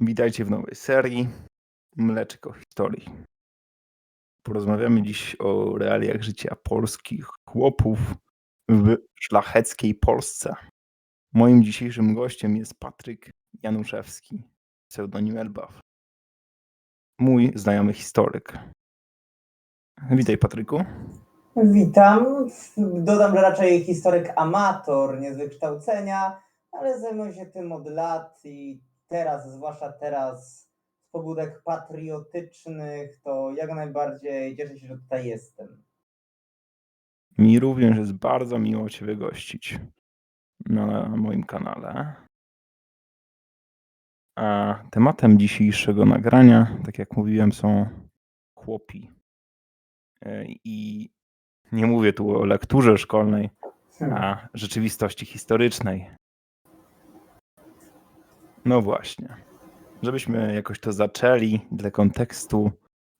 Witajcie w nowej serii Mleczek o historii. Porozmawiamy dziś o realiach życia polskich chłopów w szlacheckiej Polsce. Moim dzisiejszym gościem jest Patryk Januszewski, pseudonim Elbaw. Mój znajomy historyk. Witaj, Patryku. Witam. Dodam, że raczej historyk amator, nie z wykształcenia, ale zajmuję się tym od lat i teraz, zwłaszcza teraz, z pobudek patriotycznych, to jak najbardziej cieszę się, że tutaj jestem. Mi również jest bardzo miło Ciebie gościć na moim kanale. A tematem dzisiejszego nagrania, tak jak mówiłem, są chłopi. I nie mówię tu o lekturze szkolnej, a rzeczywistości historycznej. No właśnie. Żebyśmy jakoś to zaczęli, dla kontekstu,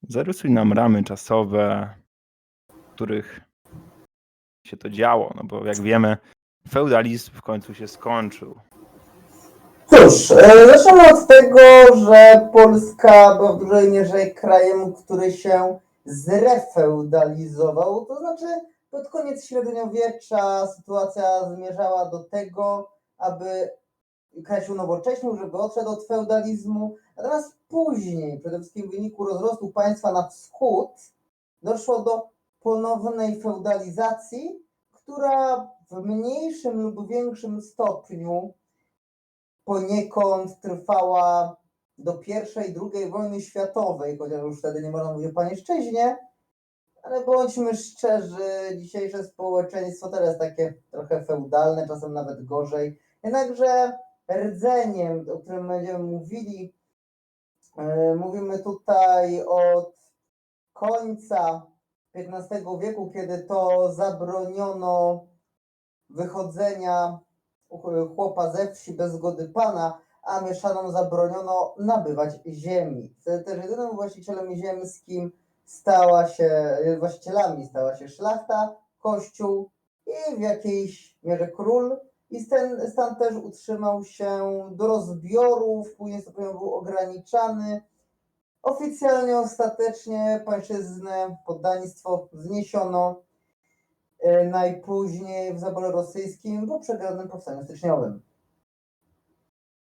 zarysuj nam ramy czasowe, w których się to działo. No bo jak wiemy, feudalizm w końcu się skończył. Cóż, zacznę od tego, że Polska była w dużej mierze krajem, który się zrefeudalizował, to znaczy pod koniec średniowiecza sytuacja zmierzała do tego, aby kraj się unowocześnił, żeby odszedł od feudalizmu, natomiast później, przede wszystkim w wyniku rozrostu państwa na wschód, doszło do ponownej feudalizacji, która w mniejszym lub większym stopniu poniekąd trwała do I i II wojny światowej, chociaż już wtedy nie można mówić o panieszczyźnie, ale bądźmy szczerzy, dzisiejsze społeczeństwo teraz jest takie trochę feudalne, czasem nawet gorzej. Jednakże rdzeniem, o którym będziemy mówili, mówimy tutaj od końca XV wieku, kiedy to zabroniono wychodzenia chłopa ze wsi bez zgody pana, a mieszanom zabroniono nabywać ziemi. Wtedy też jedynym właścicielem ziemskim właścicielami stała się szlachta, kościół i w jakiejś mierze król. I ten stan też utrzymał się do rozbiorów, później stopniowo był ograniczany. Oficjalnie, ostatecznie pańszczyznę, poddaństwo zniesiono najpóźniej w zabole rosyjskim po przegranym powstaniu styczniowym.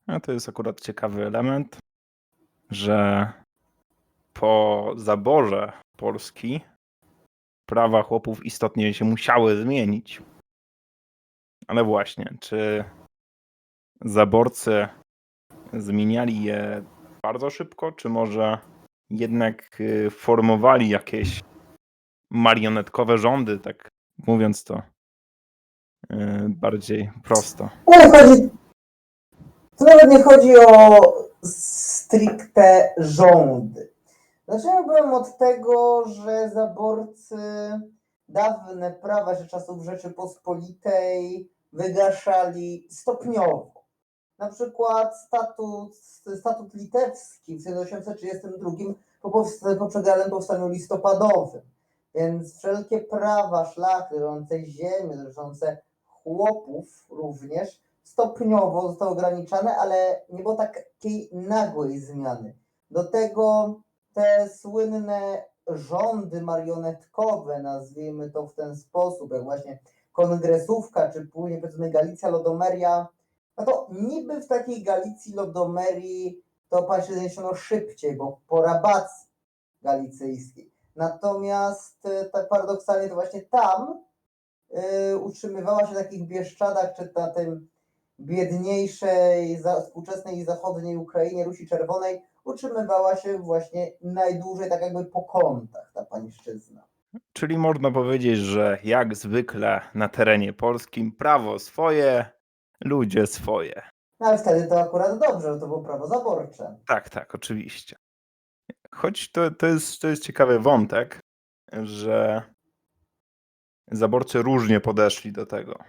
A to jest akurat ciekawy element, że po zaborze Polski prawa chłopów istotnie się musiały zmienić. Ale właśnie, czy zaborcy zmieniali je bardzo szybko, czy może jednak formowali jakieś marionetkowe rządy, tak mówiąc to bardziej prosto? To nawet nie chodzi o stricte rządy. Zaczynałbym od tego, że zaborcy dawne prawa jeszcze czasów Rzeczypospolitej wygaszali stopniowo. Na przykład statut litewski w 1832 po przegranym powstaniu listopadowym. Więc wszelkie prawa szlachty dotyczące ziemi, dotyczące chłopów również stopniowo zostały ograniczane, ale nie było takiej nagłej zmiany. Do tego te słynne rządy marionetkowe, nazwijmy to w ten sposób, jak właśnie kongresówka, czy później powiedzmy Galicja, Lodomeria, no to niby w takiej Galicji, Lodomerii to pańszczyznę niesiono szybciej, bo po rabacji galicyjskiej. Natomiast tak paradoksalnie to właśnie tam utrzymywała się w takich Bieszczadach, czy na tym biedniejszej, współczesnej i zachodniej Ukrainie, Rusi Czerwonej, utrzymywała się właśnie najdłużej tak jakby po kątach ta pańszczyzna. Czyli można powiedzieć, że jak zwykle na terenie polskim prawo swoje, ludzie swoje. No ale wtedy to akurat dobrze, że to było prawo zaborcze. Tak, oczywiście. Choć to jest ciekawy wątek, że zaborcy różnie podeszli do tego.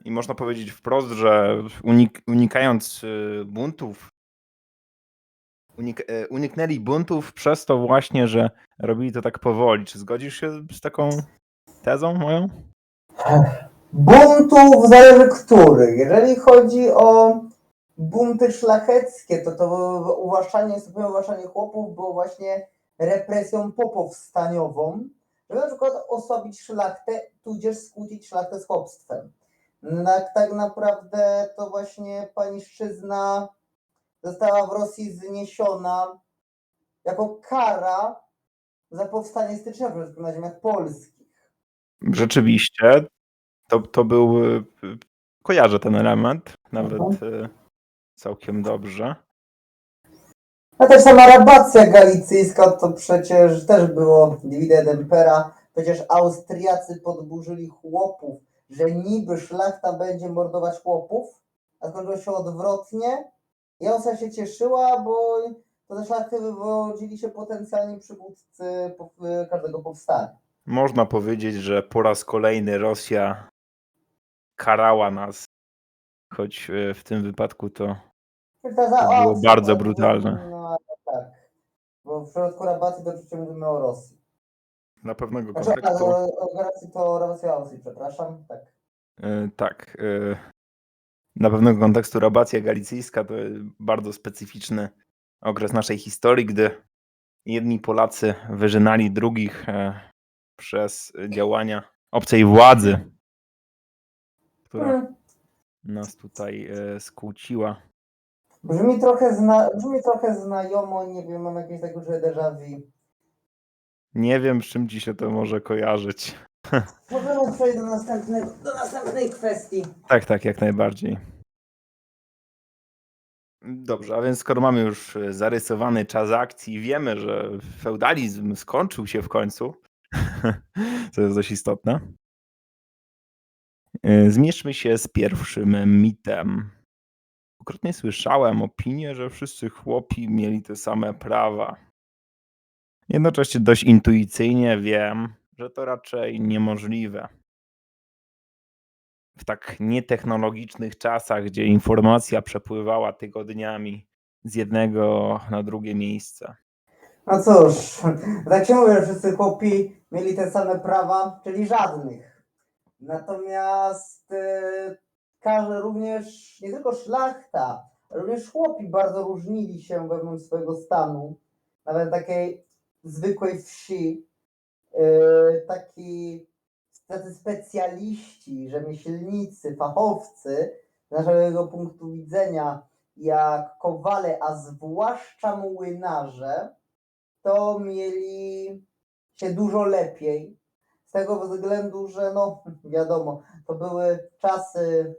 I można powiedzieć wprost, że unikając buntów, uniknęli buntów przez to właśnie, że robili to tak powoli. Czy zgodzisz się z taką tezą moją? Buntów zależy których. Jeżeli chodzi o bunty szlacheckie, to uwłaszczanie, stopniowe uwłaszczanie chłopów było właśnie represją popowstaniową, żeby na przykład osłabić szlachtę, tudzież skłócić szlachtę z chłopstwem. Tak naprawdę to właśnie pańszczyzna została w Rosji zniesiona jako kara za powstanie styczniowe na ziemiach polskich. Rzeczywiście, to był, kojarzę ten element nawet całkiem dobrze. A też sama rabacja galicyjska to przecież też było divide et impera. Przecież Austriacy podburzyli chłopów, że niby szlachta będzie mordować chłopów, a skończyło się odwrotnie. I Austria się cieszyła, bo to ze szlachty wywodzili się potencjalni przywódcy każdego powstania. Można powiedzieć, że po raz kolejny Rosja karała nas, choć w tym wypadku to było bardzo brutalne. No tak, bo w przypadku rabacji to oczywiście mówimy o Rosji. Dla pewnego Znaczy, kontekstu. o rabacji Austrii, przepraszam, tak. Tak. Dla pewnego kontekstu rabacja galicyjska to bardzo specyficzny okres naszej historii, gdy jedni Polacy wyżynali drugich przez działania obcej władzy, która nas tutaj skłóciła. Brzmi trochę znajomo, nie wiem, mam jakieś takie déjà vu. Nie wiem, z czym ci się to może kojarzyć. Możemy przejść do następnej kwestii. Tak, jak najbardziej. Dobrze, a więc skoro mamy już zarysowany czas akcji, wiemy, że feudalizm skończył się w końcu, co jest dość istotne. Zmierzmy się z pierwszym mitem. Dwukrotnie słyszałem opinię, że wszyscy chłopi mieli te same prawa. Jednocześnie dość intuicyjnie wiem, że to raczej niemożliwe. W tak nietechnologicznych czasach, gdzie informacja przepływała tygodniami z jednego na drugie miejsce. No cóż, tak się mówi, że wszyscy chłopi mieli te same prawa, czyli żadnych. Natomiast również, nie tylko szlachta, ale również chłopi bardzo różnili się wewnątrz swojego stanu. Nawet takiej zwykłej wsi, tacy specjaliści, rzemieślnicy, fachowcy z naszego punktu widzenia, jak kowale, a zwłaszcza młynarze, to mieli się dużo lepiej. Z tego względu, że no wiadomo, to były czasy,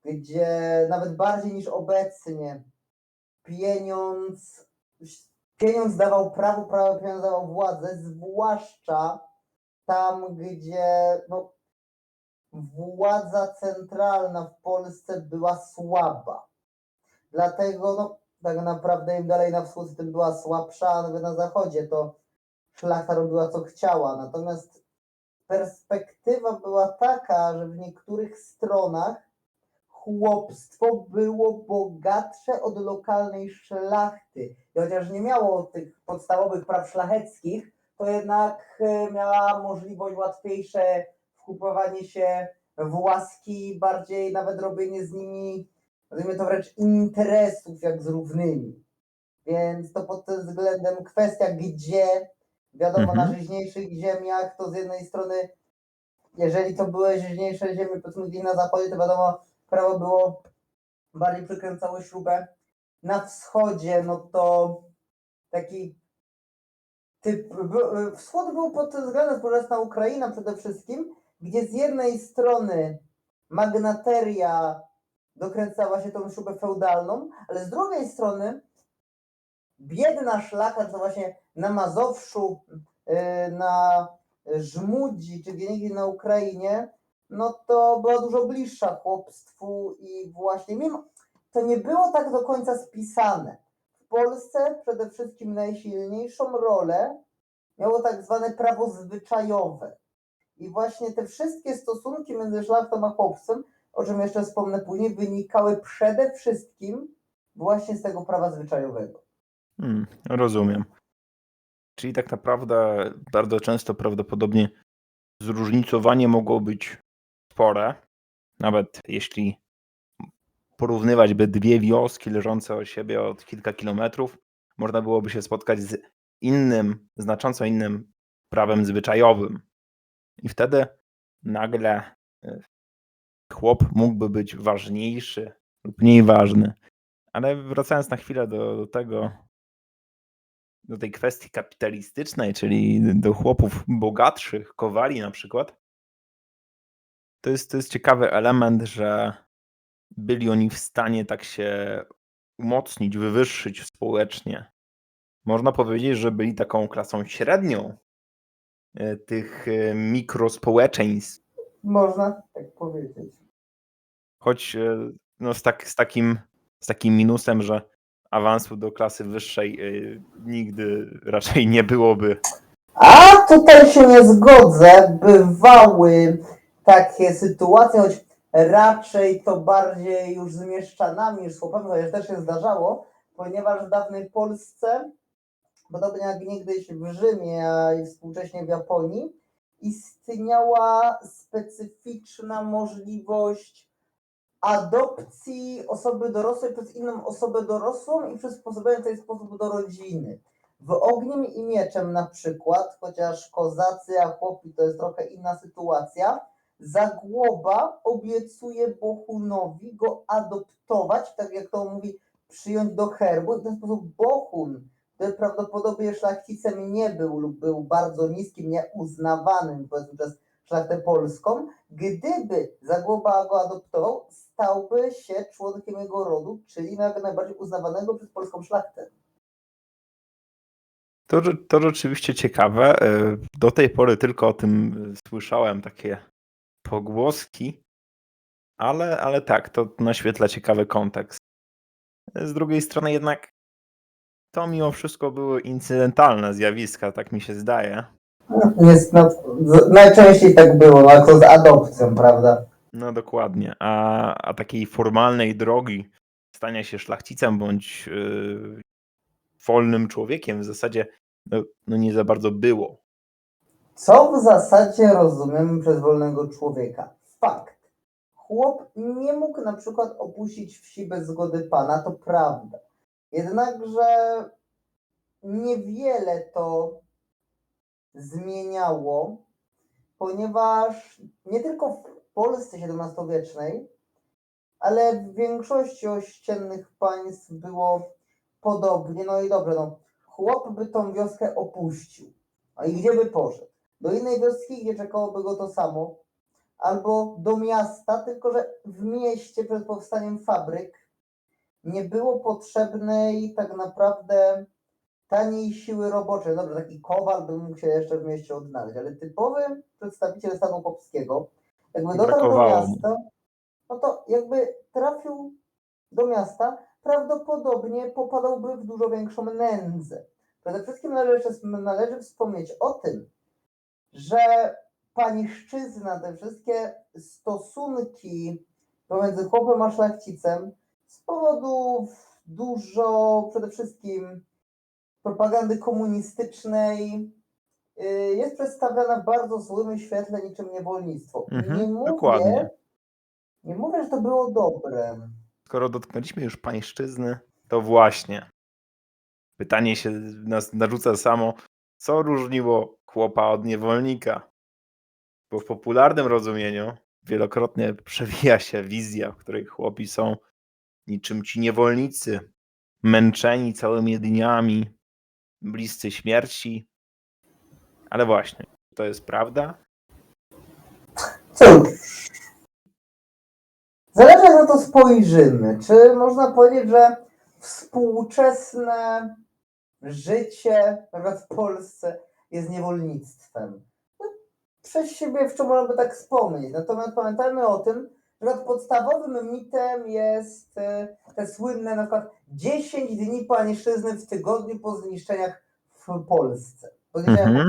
gdzie nawet bardziej niż obecnie pieniądz dawał prawo, pieniądz dawał władzę, zwłaszcza tam, gdzie no, władza centralna w Polsce była słaba. Dlatego no, tak naprawdę im dalej na wschód, tym była słabsza, a nawet na zachodzie to szlachta robiła co chciała. Natomiast perspektywa była taka, że w niektórych stronach chłopstwo było bogatsze od lokalnej szlachty. I chociaż nie miało tych podstawowych praw szlacheckich, to jednak miała możliwość łatwiejsze wkupowanie się w łaski, bardziej nawet robienie z nimi, nazwijmy to wręcz interesów jak z równymi. Więc to pod tym względem kwestia, gdzie, wiadomo, na żyźniejszych ziemiach, to z jednej strony, jeżeli to były żyźniejsze ziemie, powiedzmy gdzieś na zachodzie, to wiadomo, prawo było bardziej przykręcało śrubę. Na wschodzie, no to taki typ, wschód był pod tym względem współczesna Ukraina przede wszystkim, gdzie z jednej strony magnateria dokręcała się tą śrubę feudalną, ale z drugiej strony biedna szlachta, to właśnie na Mazowszu, na Żmudzi, czy gdzieniegdzie na Ukrainie, no to była dużo bliższa chłopstwu i właśnie mimo to nie było tak do końca spisane. W Polsce przede wszystkim najsilniejszą rolę miało tak zwane prawo zwyczajowe. I właśnie te wszystkie stosunki między szlachtą a chłopstwem, o czym jeszcze wspomnę później, wynikały przede wszystkim właśnie z tego prawa zwyczajowego. Rozumiem. Czyli tak naprawdę bardzo często prawdopodobnie zróżnicowanie mogło być spore, nawet jeśli porównywać by dwie wioski leżące od siebie od kilka kilometrów, można byłoby się spotkać z innym, znacząco innym prawem zwyczajowym. I wtedy nagle chłop mógłby być ważniejszy lub mniej ważny. Ale wracając na chwilę do tej kwestii kapitalistycznej, czyli do chłopów bogatszych, kowali na przykład, to jest ciekawy element, że byli oni w stanie tak się umocnić, wywyższyć społecznie. Można powiedzieć, że byli taką klasą średnią tych mikrospołeczeństw. Można tak powiedzieć. Choć no, z takim minusem, że awansu do klasy wyższej nigdy raczej nie byłoby. A tutaj się nie zgodzę. Bywały takie sytuacje, choć raczej to bardziej już z mieszczanami niż z chłopami, chociaż też się zdarzało, ponieważ w dawnej Polsce, podobnie jak niegdyś w Rzymie, a i współcześnie w Japonii, istniała specyficzna możliwość adopcji osoby dorosłej przez inną osobę dorosłą i przysposobienia w ten sposób do rodziny. W Ogniem i Mieczem na przykład, chociaż kozacy, a chłopi to jest trochę inna sytuacja, Zagłoba obiecuje Bohunowi go adoptować, tak jak to mówi, przyjąć do herbu i w ten sposób Bohun, który prawdopodobnie szlachcicem nie był lub był bardzo niskim, nieuznawanym powiedzmy przez szlachtę polską, gdyby Zagłoba go adoptował, stałby się członkiem jego rodu, czyli najbardziej uznawanego przez polską szlachtę. To rzeczywiście ciekawe. Do tej pory tylko o tym słyszałem, takie pogłoski, ale tak, to naświetla ciekawy kontekst. Z drugiej strony jednak to mimo wszystko były incydentalne zjawiska, tak mi się zdaje. Najczęściej tak było, jak to z adopcją, prawda? No dokładnie. A takiej formalnej drogi stania się szlachcicem bądź wolnym człowiekiem w zasadzie no nie za bardzo było. Co w zasadzie rozumiem przez wolnego człowieka? Fakt. Chłop nie mógł na przykład opuścić wsi bez zgody pana, to prawda. Jednakże niewiele to zmieniało, ponieważ nie tylko w Polsce XVII-wiecznej, ale w większości ościennych państw było podobnie. No i dobrze, no, chłop by tą wioskę opuścił. A i gdzie by poszedł? Do innej wioski, gdzie czekałoby go to samo, albo do miasta, tylko że w mieście przed powstaniem fabryk nie było potrzebnej tak naprawdę taniej siły roboczej. Dobrze, taki kowal by mógł się jeszcze w mieście odnaleźć, ale typowy przedstawiciel stanu chłopskiego, jakby dotarł do Brakowało mu. miasta, no to jakby trafił do miasta, prawdopodobnie popadałby w dużo większą nędzę. Przede wszystkim należy wspomnieć o tym, że pańszczyzna, te wszystkie stosunki pomiędzy chłopem a szlachcicem z powodów dużo przede wszystkim propagandy komunistycznej jest przedstawiana w bardzo złym świetle, niczym niewolnictwo. Dokładnie. Nie mówię, że to było dobre. Skoro dotknęliśmy już pańszczyzny, to właśnie pytanie się nas narzuca samo, co różniło chłopa od niewolnika? Bo w popularnym rozumieniu wielokrotnie przewija się wizja, w której chłopi są niczym ci niewolnicy, męczeni całymi dniami, bliscy śmierci. Ale właśnie, to jest prawda? Cóż, zależy jak na to spojrzymy. Czy można powiedzieć, że współczesne życie w Polsce jest niewolnictwem? No, przez siebie w czym można by tak wspomnieć. Natomiast pamiętajmy o tym, że podstawowym mitem jest te słynne na przykład 10 dni pańszczyzny w tygodniu po zniszczeniach w Polsce.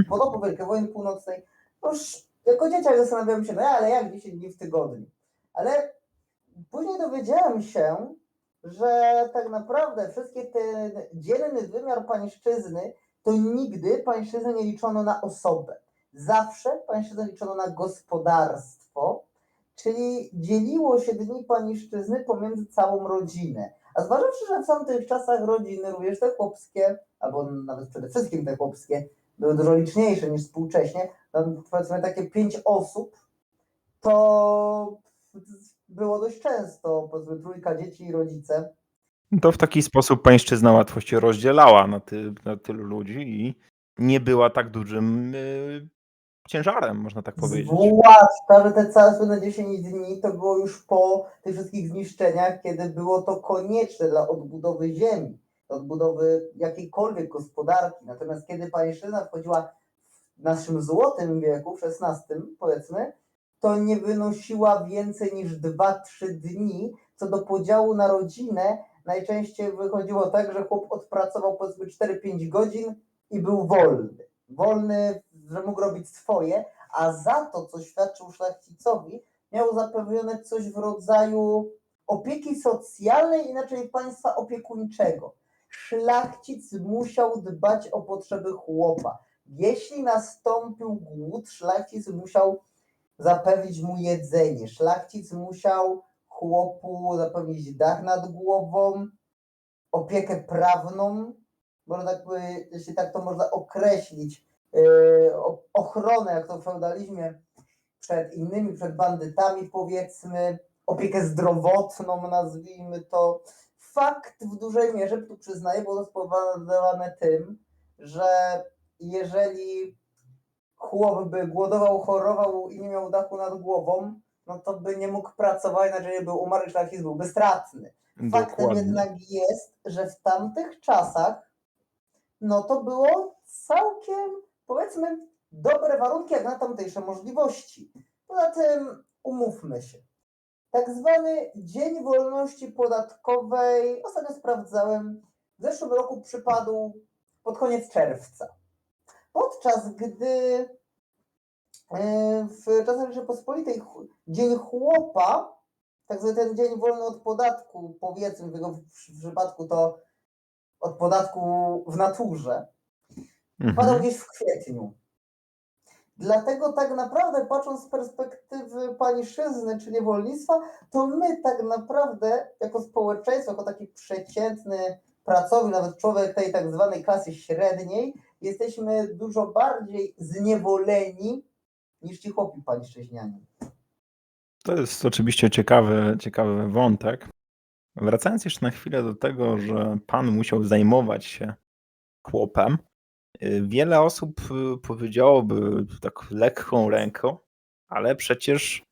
Po Wielkiej Wojny Północnej. Już jako dzieciak zastanawiałem się, no ale jak 10 dni w tygodniu? Ale później dowiedziałem się, że tak naprawdę wszystkie ten dzielny wymiar pańszczyzny, to nigdy pańszczyzny nie liczono na osobę. Zawsze pańszczyznę liczono na gospodarstwo czyli dzieliło się dni pańszczyzny pomiędzy całą rodzinę. A zważywszy, że w tamtych czasach rodziny, również te chłopskie, albo nawet przede wszystkim te chłopskie, były dużo liczniejsze niż współcześnie, tam powiedzmy takie 5 osób, to było dość często, powiedzmy trójka dzieci i rodzice. To w taki sposób pańszczyzna łatwo się rozdzielała na tylu ludzi i nie była tak dużym ciężarem, można tak powiedzieć. Zwłaszcza, że te całe słynne 10 dni to było już po tych wszystkich zniszczeniach, kiedy było to konieczne dla odbudowy ziemi, odbudowy jakiejkolwiek gospodarki. Natomiast kiedy pańszczyzna wchodziła w naszym złotym wieku, w XVI powiedzmy, to nie wynosiła więcej niż 2-3 dni. Co do podziału na rodzinę, najczęściej wychodziło tak, że chłop odpracował powiedzmy 4-5 godzin i był wolny. Wolny, że mógł robić swoje, a za to, co świadczył szlachcicowi, miał zapewnione coś w rodzaju opieki socjalnej, inaczej państwa opiekuńczego. Szlachcic musiał dbać o potrzeby chłopa. Jeśli nastąpił głód, szlachcic musiał zapewnić mu jedzenie. Szlachcic musiał chłopu zapewnić dach nad głową, opiekę prawną, można tak powiedzieć, jeśli tak to można określić, ochronę, jak to w feudalizmie, przed innymi, przed bandytami powiedzmy, opiekę zdrowotną nazwijmy to. Fakt w dużej mierze, tu przyznaję, było to spowodowane tym, że jeżeli chłop by głodował, chorował i nie miał dachu nad głową, no to by nie mógł pracować, inaczej by umarł, szlachcic byłby stratny. Faktem Dokładnie. jednak jest, że w tamtych czasach no to było całkiem, powiedzmy, dobre warunki jak na tamtejsze możliwości. Poza tym umówmy się. Tak zwany Dzień Wolności Podatkowej, ostatnio sprawdzałem, w zeszłym roku przypadł pod koniec czerwca. Podczas gdy w czasach Rzeczypospolitej Dzień Chłopa, tak zwany ten dzień wolny od podatku, powiedzmy, w jego przypadku to od podatku w naturze, padał gdzieś w kwietniu. Dlatego tak naprawdę, patrząc z perspektywy pańszczyzny czy niewolnictwa, to my tak naprawdę jako społeczeństwo, jako taki przeciętny pracownik, nawet człowiek tej tak zwanej klasy średniej, jesteśmy dużo bardziej zniewoleni niż ci chłopi pańszczyźnianie. To jest oczywiście ciekawy wątek. Wracając jeszcze na chwilę do tego, że pan musiał zajmować się chłopem, wiele osób powiedziałoby tak lekką ręką, ale przecież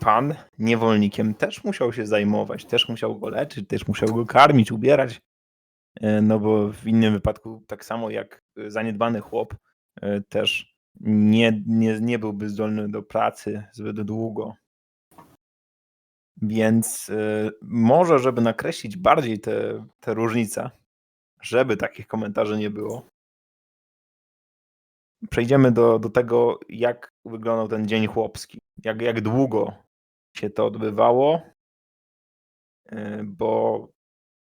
pan niewolnikiem też musiał się zajmować, też musiał go leczyć, też musiał go karmić, ubierać, no bo w innym wypadku tak samo jak zaniedbany chłop też nie byłby zdolny do pracy zbyt długo. Więc może, żeby nakreślić bardziej te różnice, żeby takich komentarzy nie było, przejdziemy do tego, jak wyglądał ten dzień chłopski. Jak długo się to odbywało, bo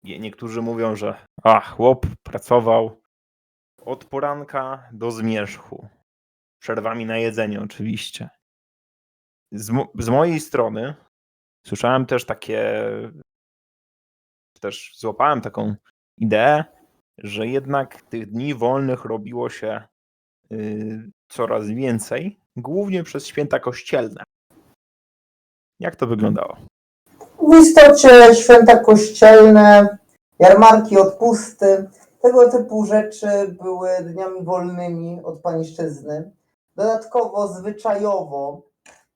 niektórzy mówią, że chłop pracował od poranka do zmierzchu. Przerwami na jedzenie oczywiście. Z mojej strony słyszałem też też złapałem taką ideę, że jednak tych dni wolnych robiło się coraz więcej, głównie przez święta kościelne. Jak to wyglądało? W istocie święta kościelne, jarmarki, odpusty, tego typu rzeczy były dniami wolnymi od pańszczyzny. Dodatkowo zwyczajowo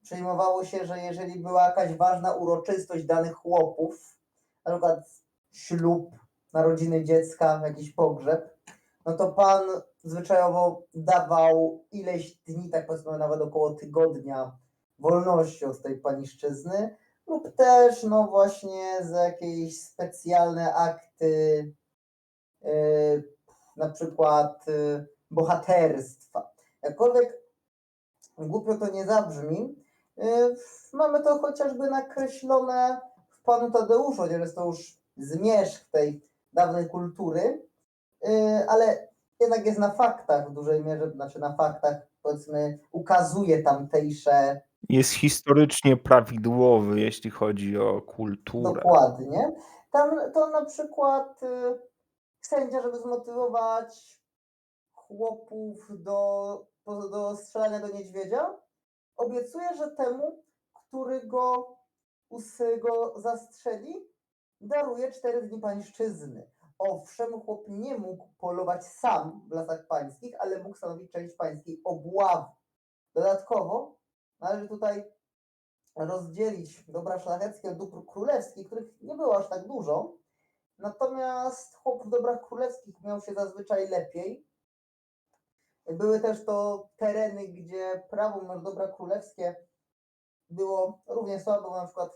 przyjmowało się, że jeżeli była jakaś ważna uroczystość danych chłopów, na przykład ślub, narodziny dziecka, jakiś pogrzeb, no to pan zwyczajowo dawał ileś dni, tak powiedzmy nawet około tygodnia wolności od tej pańszczyzny, lub też no właśnie za jakieś specjalne akty, na przykład bohaterstwa. Jakkolwiek głupio to nie zabrzmi, mamy to chociażby nakreślone w Panu Tadeuszu, chociaż jest to już zmierzch tej dawnej kultury, ale jednak jest na faktach w dużej mierze, znaczy na faktach powiedzmy ukazuje tamtejsze Jest historycznie prawidłowy, jeśli chodzi o kulturę. Dokładnie. Tam to na przykład sędzia, żeby zmotywować chłopów do strzelania do niedźwiedzia, obiecuje, że temu, który go zastrzeli, daruje 4 dni pańszczyzny. Owszem, chłop nie mógł polować sam w lasach pańskich, ale mógł stanowić część pańskiej obławy. Dodatkowo należy tutaj rozdzielić dobra szlacheckie od dóbr królewskich, których nie było aż tak dużo. Natomiast chłop w dobrach królewskich miał się zazwyczaj lepiej. Były też to tereny, gdzie prawo na dobra królewskie było równie słabe, bo na przykład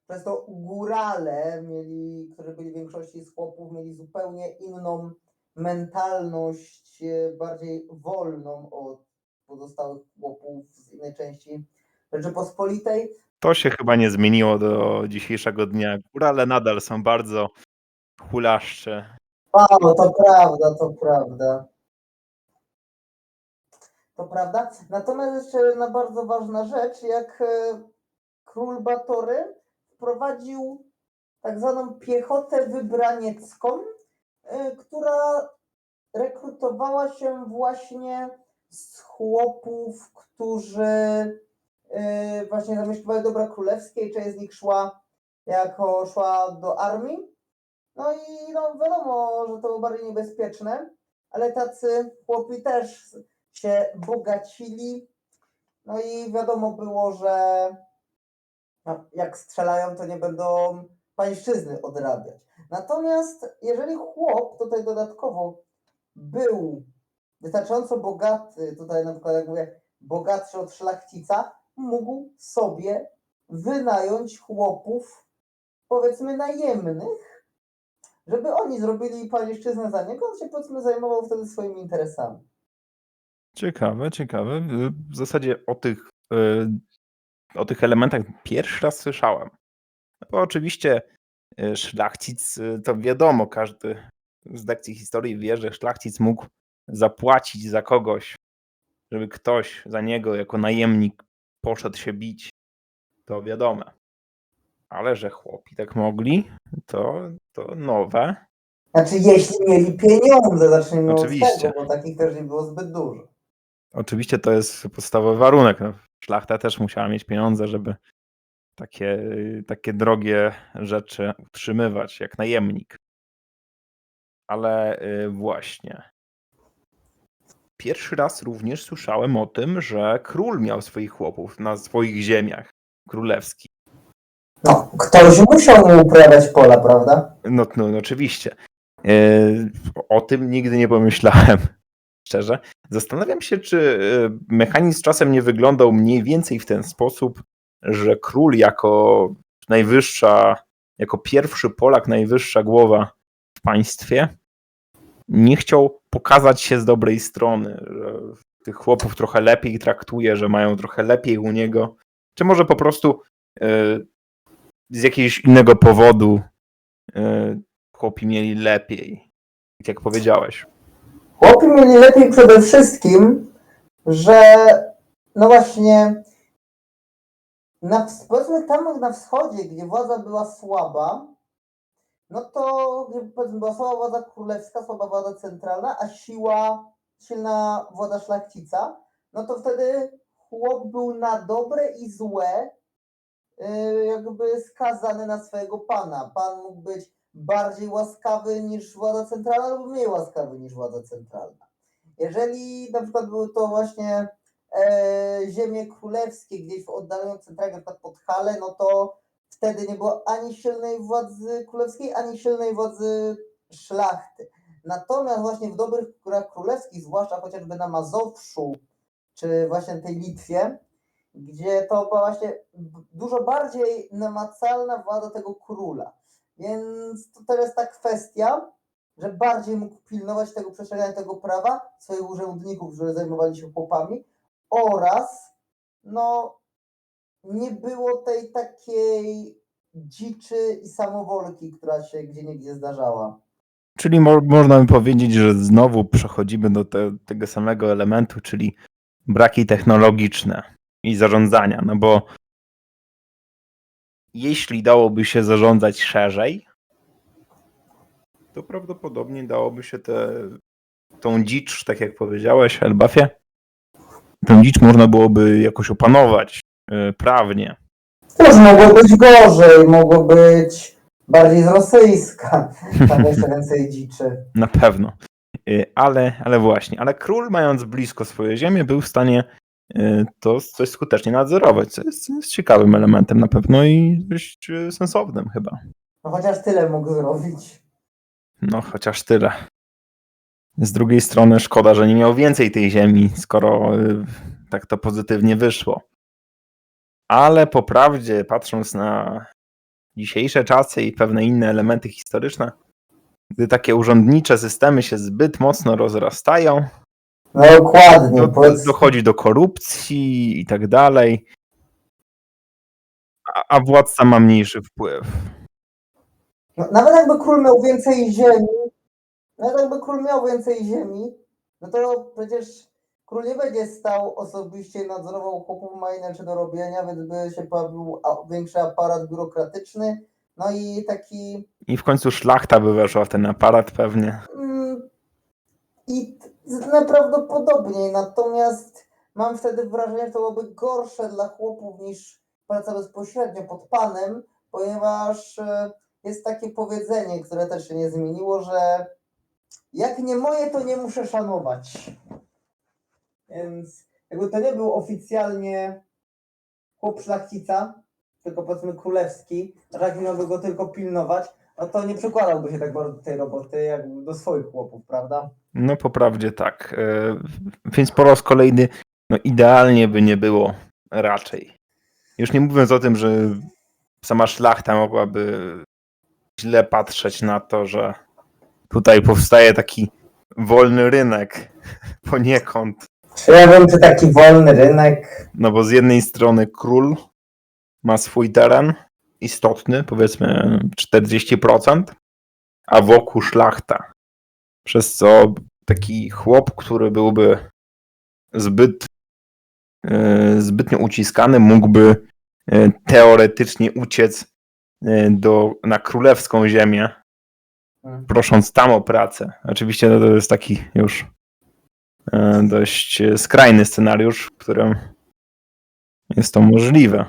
przez to górale, którzy byli w większości z chłopów, mieli zupełnie inną mentalność, bardziej wolną od pozostałych chłopów z innej części Rzeczypospolitej. To się chyba nie zmieniło do dzisiejszego dnia. Górale nadal są bardzo hulaszcze. To prawda, to prawda. To prawda. Natomiast jeszcze jedna bardzo ważna rzecz, jak król Batory wprowadził tak zwaną piechotę wybraniecką, która rekrutowała się właśnie z chłopów, którzy właśnie zamieszkiwali dobra królewskie i część z nich szła do armii. No i wiadomo, że to było bardziej niebezpieczne, ale tacy chłopi też się bogacili. No i wiadomo było, że jak strzelają, to nie będą pańszczyzny odrabiać. Natomiast jeżeli chłop tutaj dodatkowo był wystarczająco bogaty, tutaj na przykład jak mówię, bogatszy od szlachcica, mógł sobie wynająć chłopów, powiedzmy najemnych, żeby oni zrobili pańszczyznę za niego, on się powiedzmy zajmował wtedy swoimi interesami. Ciekawe. W zasadzie o tych elementach pierwszy raz słyszałem. No bo oczywiście szlachcic, to wiadomo, każdy z lekcji historii wie, że szlachcic mógł zapłacić za kogoś, żeby ktoś za niego jako najemnik poszedł się bić. To wiadome. Ale że chłopi tak mogli, to nowe. Znaczy, jeśli mieli pieniądze, zacznijmy od Oczywiście. tego, bo takich też nie było zbyt dużo. Oczywiście to jest podstawowy warunek. No, szlachta też musiała mieć pieniądze, żeby takie drogie rzeczy utrzymywać, jak najemnik. Ale właśnie. Pierwszy raz również słyszałem o tym, że król miał swoich chłopów na swoich ziemiach królewskich. No, ktoś musiał mu uprawiać pola, prawda? No oczywiście. O tym nigdy nie pomyślałem, szczerze. Zastanawiam się, czy mechanizm czasem nie wyglądał mniej więcej w ten sposób, że król jako pierwszy Polak, najwyższa głowa w państwie, nie chciał pokazać się z dobrej strony, że tych chłopów trochę lepiej traktuje, że mają trochę lepiej u niego, czy może po prostu z jakiegoś innego powodu chłopi mieli lepiej, tak jak powiedziałeś. Chłopi mieli lepiej przede wszystkim, że no właśnie powiedzmy tam na wschodzie, gdzie władza była słaba, no to powiedzmy była słaba władza królewska, słaba władza centralna, a silna władza szlachcica, no to wtedy chłop był na dobre i złe jakby skazany na swojego pana. Pan mógł być bardziej łaskawy niż władza centralna lub mniej łaskawy niż władza centralna. Jeżeli na przykład były to właśnie ziemie królewskie gdzieś w oddalonym centralnie, na przykład Podhale, no to wtedy nie było ani silnej władzy królewskiej, ani silnej władzy szlachty. Natomiast właśnie w dobrych górach królewskich, zwłaszcza chociażby na Mazowszu, czy właśnie tej Litwie, gdzie to była właśnie dużo bardziej namacalna władza tego króla. Więc to teraz ta kwestia, że bardziej mógł pilnować tego przestrzegania tego prawa swoich urzędników, którzy zajmowali się chłopami, oraz no nie było tej takiej dziczy i samowolki, która się gdzieniegdzie zdarzała. Czyli można by powiedzieć, że znowu przechodzimy do tego samego elementu, czyli braki technologiczne. i zarządzania, no bo jeśli dałoby się zarządzać szerzej, to prawdopodobnie dałoby się tą dzicz, tak jak powiedziałeś, Elbafie, tą dzicz można byłoby jakoś opanować prawnie. Cóż, mogło być gorzej, mogło być bardziej z rosyjska, tam jeszcze więcej dziczy. Na pewno. Ale właśnie, ale król, mając blisko swoje ziemię, był w stanie to coś skutecznie nadzorować, co jest ciekawym elementem na pewno i dość sensownym chyba. No chociaż tyle mógł zrobić. No, chociaż tyle. Z drugiej strony szkoda, że nie miał więcej tej ziemi, skoro tak to pozytywnie wyszło. Ale po prawdzie, patrząc na dzisiejsze czasy i pewne inne elementy historyczne, gdy takie urzędnicze systemy się zbyt mocno rozrastają, No dokładnie. dochodzi do korupcji i tak dalej, a władca ma mniejszy wpływ. No, nawet jakby król miał więcej ziemi, no to przecież król nie będzie stał osobiście i nadzorował chłopów, ma inaczej do robienia, więc by się pojawił większy aparat biurokratyczny, no i taki... I w końcu szlachta by weszła w ten aparat pewnie. I najprawdopodobniej, natomiast mam wtedy wrażenie, że to byłoby gorsze dla chłopów niż praca bezpośrednio pod panem, ponieważ jest takie powiedzenie, które też się nie zmieniło, że jak nie moje, to nie muszę szanować. Więc jakby to nie był oficjalnie chłop szlachcica, tylko powiedzmy królewski, tak miałby go tylko pilnować, no to nie przykładałby się tak bardzo do tej roboty jak do swoich chłopów, prawda? No po prawdzie tak. Więc po raz kolejny idealnie by nie było raczej. Już nie mówiąc o tym, że sama szlachta mogłaby źle patrzeć na to, że tutaj powstaje taki wolny rynek poniekąd. Czy ja wiem, czy taki wolny rynek? No bo z jednej strony król ma swój teren istotny, powiedzmy 40%, a wokół szlachta. Przez co taki chłop, który byłby zbytnio uciskany, mógłby teoretycznie uciec na królewską ziemię, prosząc tam o pracę. Oczywiście to jest taki już dość skrajny scenariusz, w którym jest to możliwe.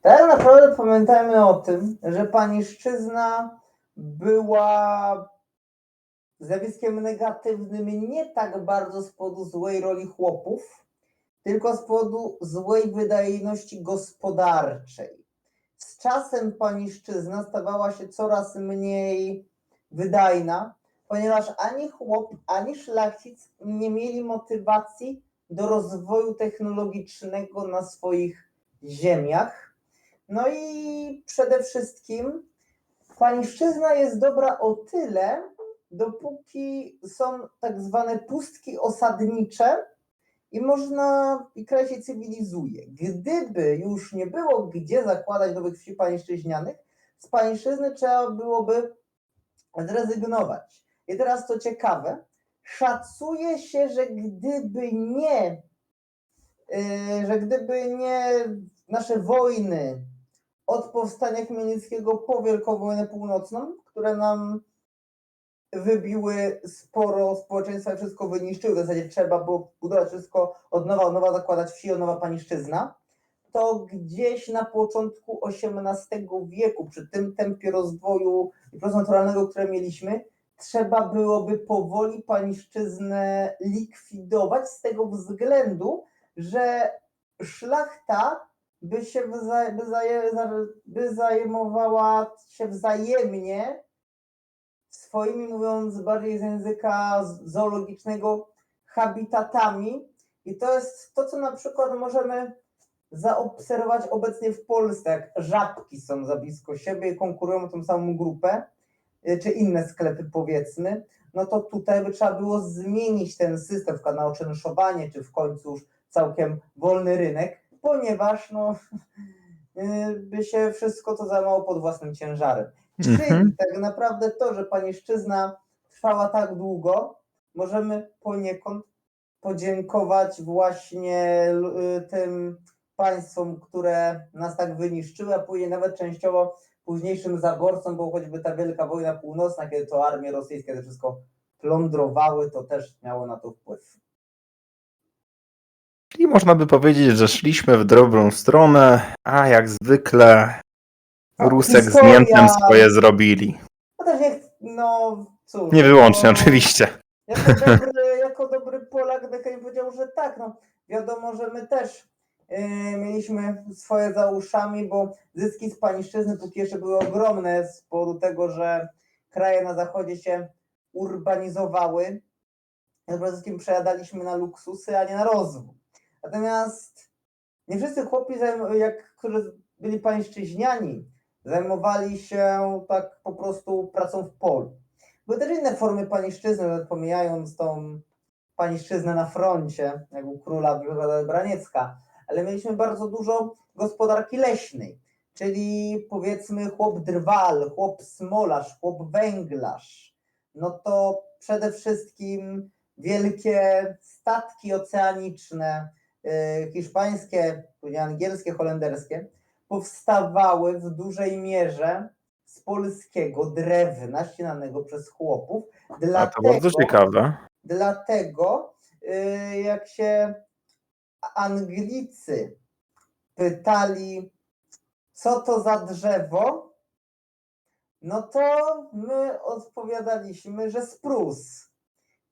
Tak naprawdę pamiętajmy o tym, że panieżczyzna była zjawiskiem negatywnym nie tak bardzo z powodu złej roli chłopów, tylko z powodu złej wydajności gospodarczej. Z czasem panieżczyzna stawała się coraz mniej wydajna, ponieważ ani chłop, ani szlachcic nie mieli motywacji do rozwoju technologicznego na swoich ziemiach. No i przede wszystkim panieżczyzna jest dobra o tyle, dopóki są tak zwane pustki osadnicze i kraj się cywilizuje. Gdyby już nie było gdzie zakładać nowych wsi panieżczyźnianych, z panieżczyzny trzeba byłoby zrezygnować. I teraz co ciekawe, szacuje się, że gdyby nie nasze wojny od powstania Chmielnickiego po Wielką Wojnę Północną, które nam wybiły sporo społeczeństwa i wszystko wyniszczyły, w zasadzie trzeba było budować wszystko od nowa zakładać wsi, od nowa panieżczyzna, to gdzieś na początku XVIII wieku, przy tym tempie rozwoju i procesu naturalnego, które mieliśmy, trzeba byłoby powoli panieżczyznę likwidować z tego względu, że szlachta by zajmowała się wzajemnie swoimi, mówiąc bardziej z języka zoologicznego, habitatami. I to jest to, co na przykład możemy zaobserwować obecnie w Polsce, jak żabki są za blisko siebie i konkurują o tą samą grupę, czy inne sklepy powiedzmy, no to tutaj by trzeba było zmienić ten system na oczynszowanie, czy w końcu już całkiem wolny rynek, ponieważ by się wszystko to zajmowało pod własnym ciężarem. Czyli tak naprawdę to, że panieżczyzna trwała tak długo, możemy poniekąd podziękować właśnie tym państwom, które nas tak wyniszczyły, a później nawet częściowo późniejszym zaborcom, bo choćby ta Wielka Wojna Północna, kiedy to armie rosyjskie to wszystko plądrowały, to też miało na to wpływ. I można by powiedzieć, że szliśmy w dobrą stronę, a jak zwykle Rusek z Historia- Niemcem swoje zrobili. No też no cóż. Nie wyłącznie, oczywiście. Jako dobry Polak Dechain powiedział, że tak, no wiadomo, że my też mieliśmy swoje za uszami, bo zyski z pańszczyzny póki jeszcze były ogromne z powodu tego, że kraje na zachodzie się urbanizowały. Przede wszystkim przejadaliśmy na luksusy, a nie na rozwój. Natomiast nie wszyscy chłopi, którzy byli pańszczyźniani, zajmowali się tak po prostu pracą w polu. Były też inne formy pańszczyzny, nawet pomijając tą pańszczyznę na froncie, jak u króla Braniecka, ale mieliśmy bardzo dużo gospodarki leśnej, czyli powiedzmy chłop drwal, chłop smolarz, chłop węglarz. No to przede wszystkim wielkie statki oceaniczne, hiszpańskie, później angielskie, holenderskie, powstawały w dużej mierze z polskiego drewna ścinanego przez chłopów. A to bardzo ciekawe. Dlatego jak się Anglicy pytali, co to za drzewo, no to my odpowiadaliśmy, że spruce.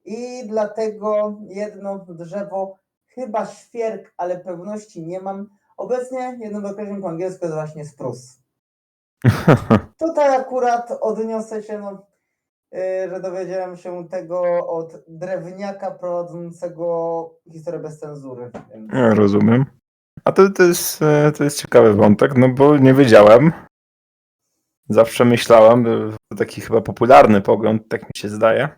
I dlatego jedno drzewo, chyba świerk, ale pewności nie mam. Obecnie jednym określeniem po angielsku jest właśnie spruce. Tutaj akurat odniosę się, że dowiedziałem się tego od drewniaka prowadzącego historię bez cenzury. Więc... Ja rozumiem. A to jest ciekawy wątek, no bo nie wiedziałem. Zawsze myślałem, to taki chyba popularny pogląd, tak mi się zdaje,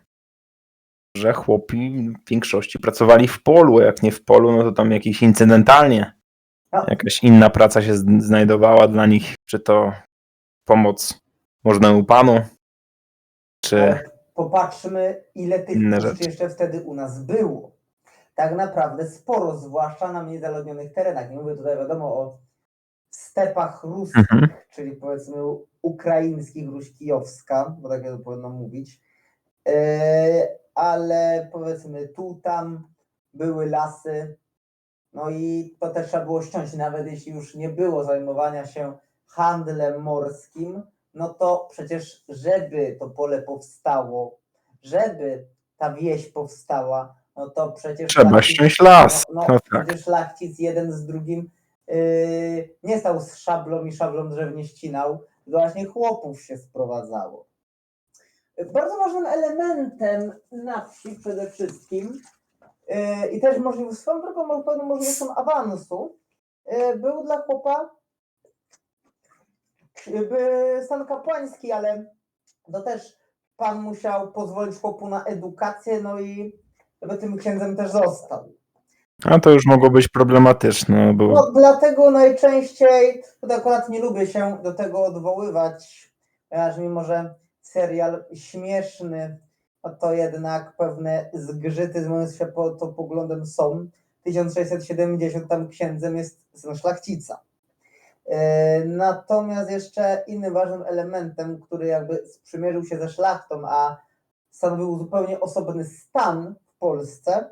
że chłopi w większości pracowali w polu, a jak nie w polu, no to tam jakieś incydentalnie jakaś inna praca się znajdowała dla nich, czy to pomoc możnemu panu, czy ale popatrzmy, ile tych inne puszczy rzeczy. jeszcze wtedy u nas było. Tak naprawdę sporo, zwłaszcza na mniej zaludnionych terenach. Nie mówię tutaj wiadomo o stepach ruskich, czyli powiedzmy ukraińskich, Ruś Kijowska, bo tak to powinno mówić, ale powiedzmy tu, tam były lasy, no i to też trzeba było ściąć, nawet jeśli już nie było zajmowania się handlem morskim, no to przecież żeby to pole powstało, żeby ta wieś powstała, no to przecież Trzeba ściąć las. No tak. przecież szlachcic jeden z drugim nie stał z szablą i szablą drzew nie ścinał, tylko właśnie chłopów się sprowadzało. Bardzo ważnym elementem na wsi przede wszystkim i też swoją drogą pewną możliwością awansu był dla chłopa stan kapłański, ale to też pan musiał pozwolić chłopu na edukację, no i żeby tym księdzem też został. A to już mogło być problematyczne, bo... No dlatego najczęściej, tutaj akurat nie lubię się do tego odwoływać, ponieważ mimo, że serial śmieszny, no to jednak pewne zgrzyty z moim światopoglądem są. 1670 tam księdzem jest syn szlachcica. Natomiast jeszcze innym ważnym elementem, który jakby sprzymierzył się ze szlachtą, a stanowił zupełnie osobny stan w Polsce,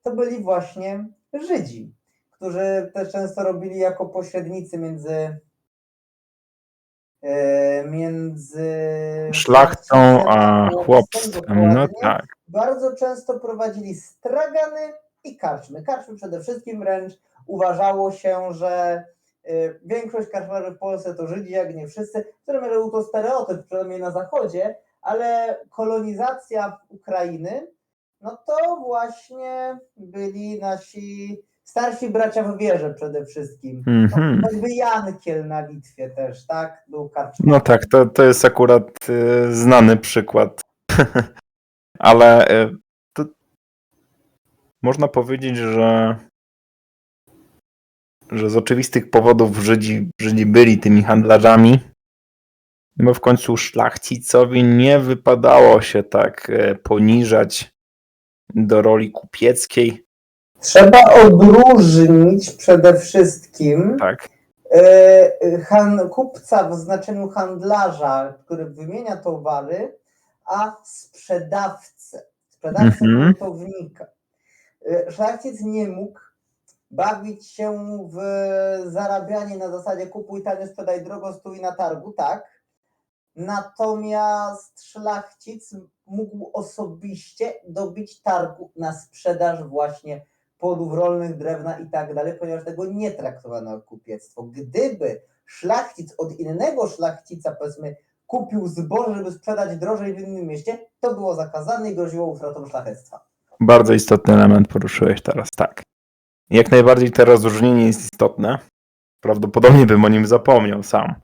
to byli właśnie Żydzi, którzy też często robili jako pośrednicy między szlachtą a chłopstwem, no tak. Bardzo często prowadzili stragany i karczmy. Karczmy przede wszystkim, wręcz uważało się, że większość karczmarzy w Polsce to Żydzi, jak nie wszyscy, który może był to stereotyp, przynajmniej na zachodzie, ale kolonizacja Ukrainy, no to właśnie byli nasi starsi bracia w wierze przede wszystkim. Choćby Jankiel na Litwie też, tak? Był karczmarzem. No tak, to jest akurat znany przykład. Ale to można powiedzieć, że z oczywistych powodów Żydzi byli tymi handlarzami, bo w końcu szlachcicowi nie wypadało się tak poniżać do roli kupieckiej. Trzeba odróżnić przede wszystkim Tak. kupca w znaczeniu handlarza, który wymienia towary, a sprzedawcę hurtownika. Szlachcic nie mógł bawić się w zarabianie na zasadzie kupuj tanio, sprzedaj drogo, stój na targu, tak? Natomiast szlachcic mógł osobiście dobić targu na sprzedaż właśnie płodów rolnych, drewna i tak dalej, ponieważ tego nie traktowano jako kupiectwo. Gdyby szlachcic od innego szlachcica, powiedzmy, kupił zboże, żeby sprzedać drożej w innym mieście, to było zakazane i groziło utratą szlachectwa. Bardzo istotny element poruszyłeś teraz, tak. Jak najbardziej to rozróżnienie jest istotne. Prawdopodobnie bym o nim zapomniał sam.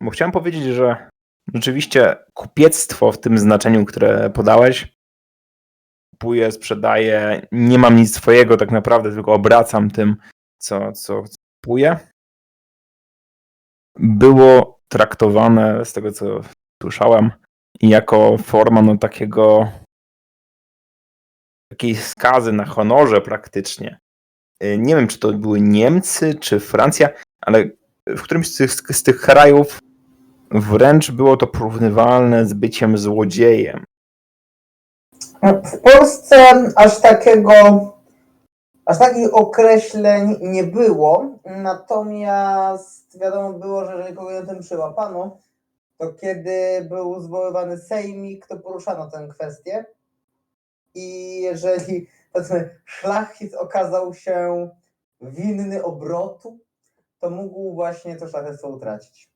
Bo chciałem powiedzieć, że rzeczywiście kupiectwo w tym znaczeniu, które podałeś, kupuję, sprzedaję, nie mam nic swojego tak naprawdę, tylko obracam tym, co kupuję, było traktowane, z tego co słyszałem, jako forma takiej skazy na honorze praktycznie. Nie wiem, czy to były Niemcy, czy Francja, ale w którymś z tych krajów wręcz było to porównywalne z byciem złodziejem. W Polsce aż takich określeń nie było, natomiast wiadomo było, że jeżeli kogoś na tym przyłapano, to kiedy był zwoływany sejmik, to poruszano tę kwestię i jeżeli, powiedzmy, szlachcic okazał się winny obrotu, to mógł właśnie to szlachectwo utracić.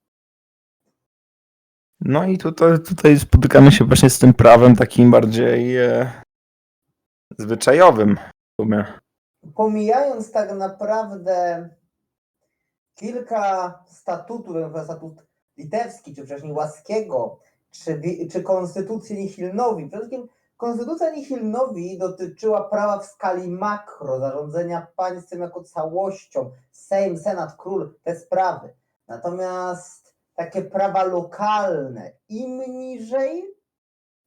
No i tutaj spotykamy się właśnie z tym prawem takim bardziej zwyczajowym w sumie. Pomijając tak naprawdę kilka statutów, jak statut litewski, czy wcześniej Łaskiego, czy konstytucji Nihilnowi. Przede wszystkim konstytucja Nihilnowi dotyczyła prawa w skali makro, zarządzania państwem jako całością, Sejm, Senat, Król, te sprawy. Natomiast takie prawa lokalne, im niżej,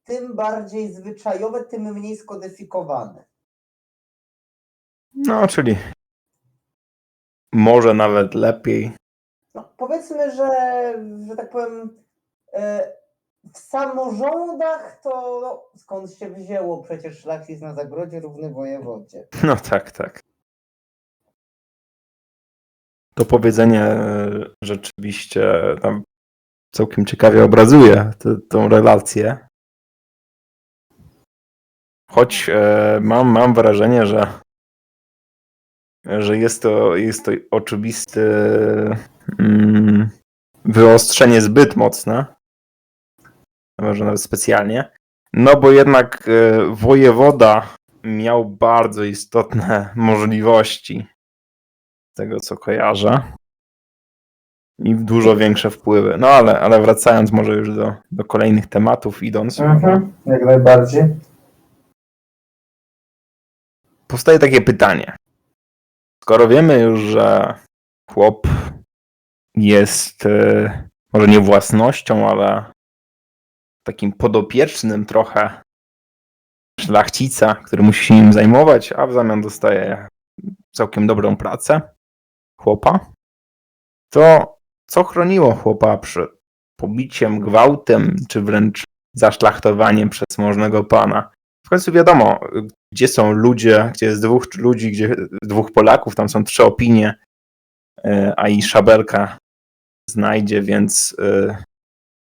tym bardziej zwyczajowe, tym mniej skodyfikowane. No, czyli może nawet lepiej. No, powiedzmy, że tak powiem, w samorządach to skąd się wzięło przecież szlachcic na zagrodzie równy wojewodzie. No tak. To powiedzenie rzeczywiście tam całkiem ciekawie obrazuje tą relację. Choć mam wrażenie, że jest to oczywiste wyostrzenie zbyt mocne. Może nawet specjalnie. No bo jednak wojewoda miał bardzo istotne możliwości, z tego co kojarzę. I dużo większe wpływy. No ale wracając może już do kolejnych tematów idąc. Jak najbardziej. Powstaje takie pytanie. Skoro wiemy już, że chłop jest może nie własnością, ale takim podopiecznym trochę szlachcica, który musi się nim zajmować, a w zamian dostaje całkiem dobrą pracę chłopa, to co chroniło chłopa przed pobiciem, gwałtem, czy wręcz zaszlachtowaniem przez możnego pana? W końcu wiadomo, gdzie są ludzie, gdzie jest dwóch ludzi, gdzie dwóch Polaków, tam są 3 opinie, a i szabelka znajdzie, więc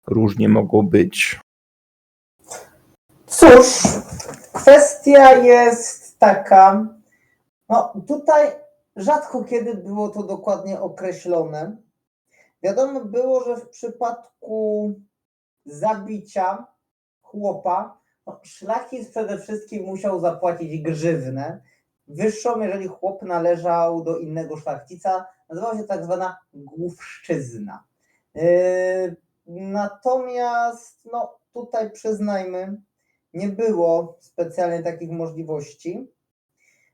różnie mogło być. Cóż, kwestia jest taka, no tutaj rzadko kiedy było to dokładnie określone. Wiadomo było, że w przypadku zabicia chłopa, szlachcic przede wszystkim musiał zapłacić grzywnę wyższą, jeżeli chłop należał do innego szlachcica. Nazywała się tak zwana główszczyzna. Natomiast tutaj przyznajmy, nie było specjalnie takich możliwości.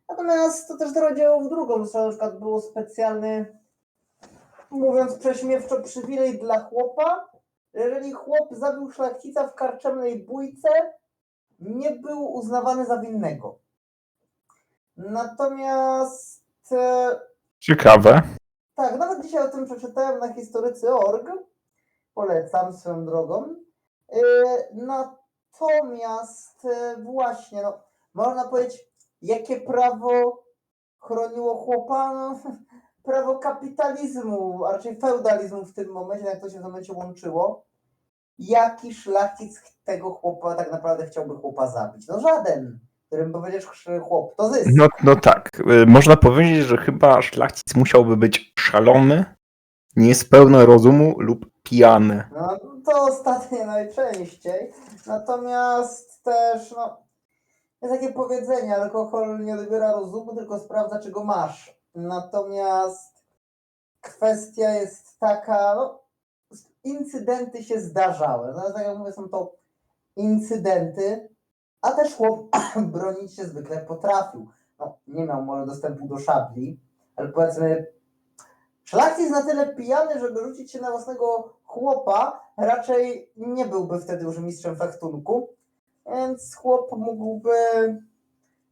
Natomiast to też działało w drugą stronę, na przykład było specjalny, mówiąc prześmiewczo, przywilej dla chłopa. Jeżeli chłop zabił szlachcica w karczemnej bójce, nie był uznawany za winnego. Natomiast Ciekawe. tak, nawet dzisiaj o tym przeczytałem na historycy.org. Polecam swoją drogą. Natomiast właśnie, no, można powiedzieć, jakie prawo chroniło chłopa? No, prawo kapitalizmu, a raczej feudalizmu w tym momencie, jak to się w tym momencie łączyło. Jaki szlachcic tego chłopa tak naprawdę chciałby chłopa zabić? No żaden, którym powiedziesz, że chłop to zysk. No tak, można powiedzieć, że chyba szlachcic musiałby być szalony, niespełna rozumu lub pijany. No to ostatnie najczęściej. Natomiast też, no, jest takie powiedzenie, alkohol nie odbiera rozumu, tylko sprawdza, czy go masz. Natomiast kwestia jest taka, no, incydenty się zdarzały. No, tak jak mówię, są to incydenty, a też chłop bronić się zwykle potrafił. No, nie miał może dostępu do szabli, ale powiedzmy, szlachcic na tyle pijany, żeby rzucić się na własnego chłopa, raczej nie byłby wtedy już mistrzem fechtunku, więc chłop mógłby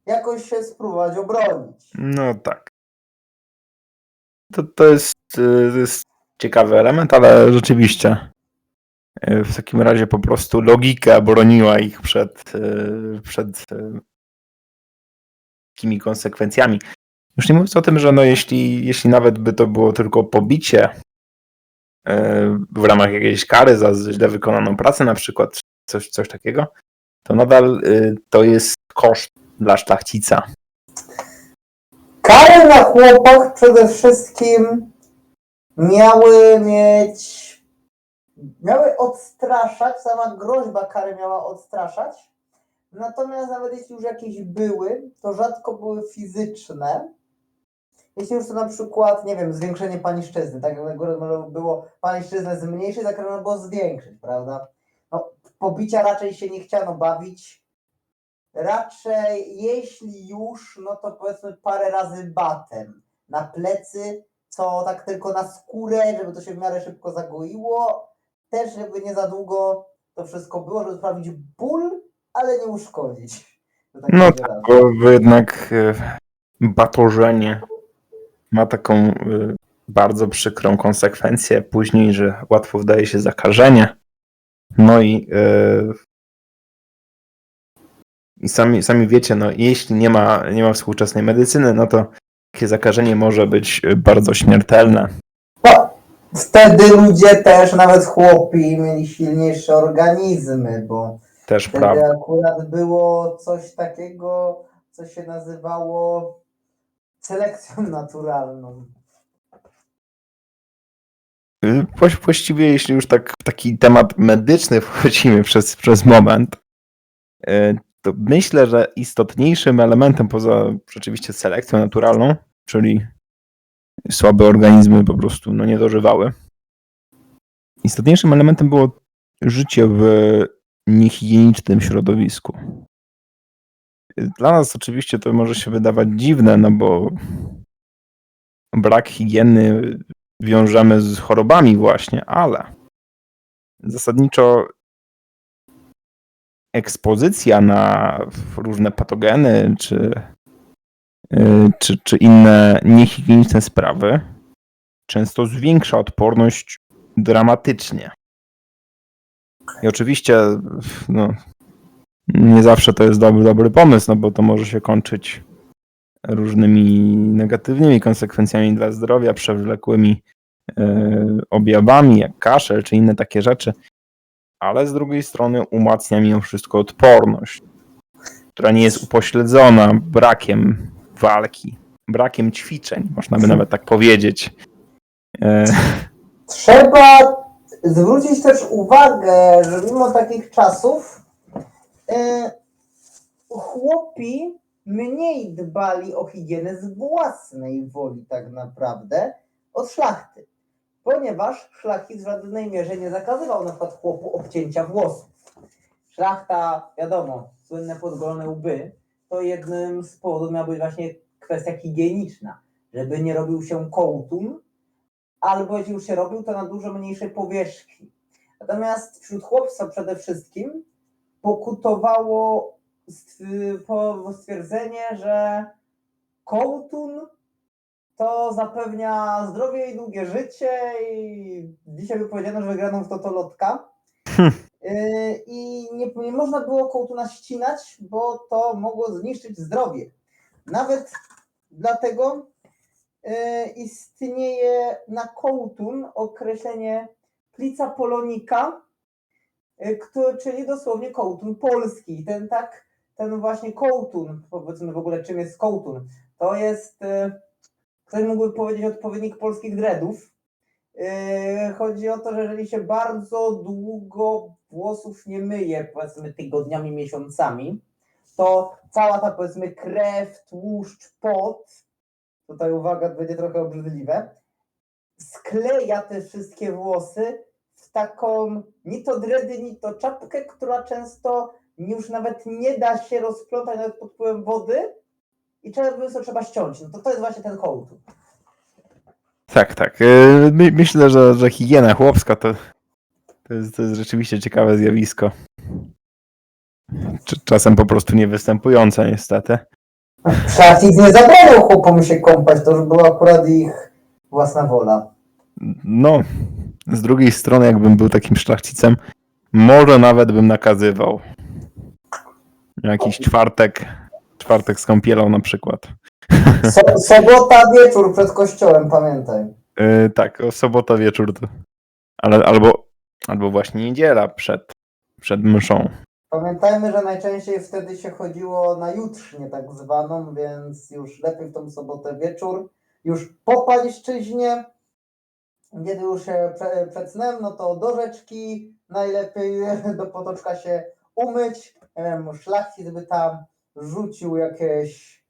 jakoś się spróbować obronić. No tak. To jest ciekawy element, ale rzeczywiście w takim razie po prostu logika broniła ich przed takimi konsekwencjami. Już nie mówiąc o tym, że no jeśli nawet by to było tylko pobicie w ramach jakiejś kary za źle wykonaną pracę na przykład, coś takiego, to nadal to jest koszt dla szlachcica. Kary na chłopach przede wszystkim miały odstraszać, sama groźba kary miała odstraszać, natomiast nawet jeśli już jakieś były, to rzadko były fizyczne. Jeśli już to na przykład, nie wiem, zwiększenie pańszczyzny, tak jak było pańszczyznę zmniejszyć, tak można było zwiększyć, prawda? No, pobicia raczej się nie chciano bawić. Raczej, jeśli już, no to powiedzmy parę razy batem na plecy, co tak tylko na skórę, żeby to się w miarę szybko zagoiło. Też, żeby nie za długo to wszystko było, żeby sprawić ból, ale nie uszkodzić. No tak, bo jednak batorzenie ma taką bardzo przykrą konsekwencję później, że łatwo wdaje się zakażenie. No i sami wiecie, no jeśli nie ma współczesnej medycyny, no to takie zakażenie może być bardzo śmiertelne. No, wtedy ludzie też, nawet chłopi, mieli silniejsze organizmy, bo Też wtedy prawda. akurat było coś takiego, co się nazywało selekcją naturalną. Właściwie jeśli już tak w taki temat medyczny wchodzimy przez moment, to myślę, że istotniejszym elementem poza rzeczywiście selekcją naturalną, czyli słabe organizmy po prostu nie dożywały, istotniejszym elementem było życie w niehigienicznym środowisku. Dla nas oczywiście to może się wydawać dziwne, no bo brak higieny wiążemy z chorobami właśnie, ale zasadniczo ekspozycja na różne patogeny czy inne niehigieniczne sprawy często zwiększa odporność dramatycznie. I oczywiście nie zawsze to jest dobry pomysł, no bo to może się kończyć różnymi negatywnymi konsekwencjami dla zdrowia, przewlekłymi objawami, jak kaszel czy inne takie rzeczy, ale z drugiej strony umacnia mimo wszystko odporność, która nie jest upośledzona brakiem walki, brakiem ćwiczeń, można by nawet tak powiedzieć. Trzeba zwrócić też uwagę, że mimo takich czasów chłopi mniej dbali o higienę z własnej woli tak naprawdę od szlachty, ponieważ szlachcic w żadnej mierze nie zakazywał na przykład chłopu obcięcia włosów. Szlachta, wiadomo, słynne podgolone łby, to jednym z powodów miała być właśnie kwestia higieniczna, żeby nie robił się kołtun, albo jeśli już się robił, to na dużo mniejszej powierzchni. Natomiast wśród chłopstwa przede wszystkim pokutowało stwierdzenie, że kołtun to zapewnia zdrowie i długie życie i dzisiaj by powiedziano, że wygraną w totolotka. I nie można było kołtuna ścinać, bo to mogło zniszczyć zdrowie. Nawet dlatego istnieje na kołtun określenie plica polonika, czyli dosłownie kołtun polski. Ten właśnie kołtun, powiedzmy w ogóle czym jest kołtun, to jest, ktoś mógłby powiedzieć, odpowiednik polskich dreadów. Chodzi o to, że jeżeli się bardzo długo włosów nie myje, powiedzmy tygodniami, miesiącami, to cała ta, powiedzmy, krew, tłuszcz, pot, tutaj uwaga, będzie trochę obrzydliwe, skleja te wszystkie włosy w taką ni to dredy, ni to czapkę, która często już nawet nie da się rozplątać nawet pod wpływem wody i często trzeba ściąć. No to jest właśnie ten kołtun. Tak. Myślę, że higiena chłopska to jest rzeczywiście ciekawe zjawisko. Czasem po prostu niewystępujące niestety. Szlachcic nie zabraniał chłopom się kąpać, to już była akurat ich własna wola. No, z drugiej strony jakbym był takim szlachcicem, może nawet bym nakazywał. Jakiś czwartek z kąpielą na przykład. Sobota wieczór przed kościołem, pamiętaj. Tak, sobota wieczór. Albo właśnie niedziela przed mszą. Pamiętajmy, że najczęściej wtedy się chodziło na jutrznię tak zwaną, więc już lepiej w tą sobotę wieczór, już po pańszczyźnie, kiedy już się przed snem, no to do rzeczki, najlepiej do potoczka się umyć, szlachcic by tam rzucił jakieś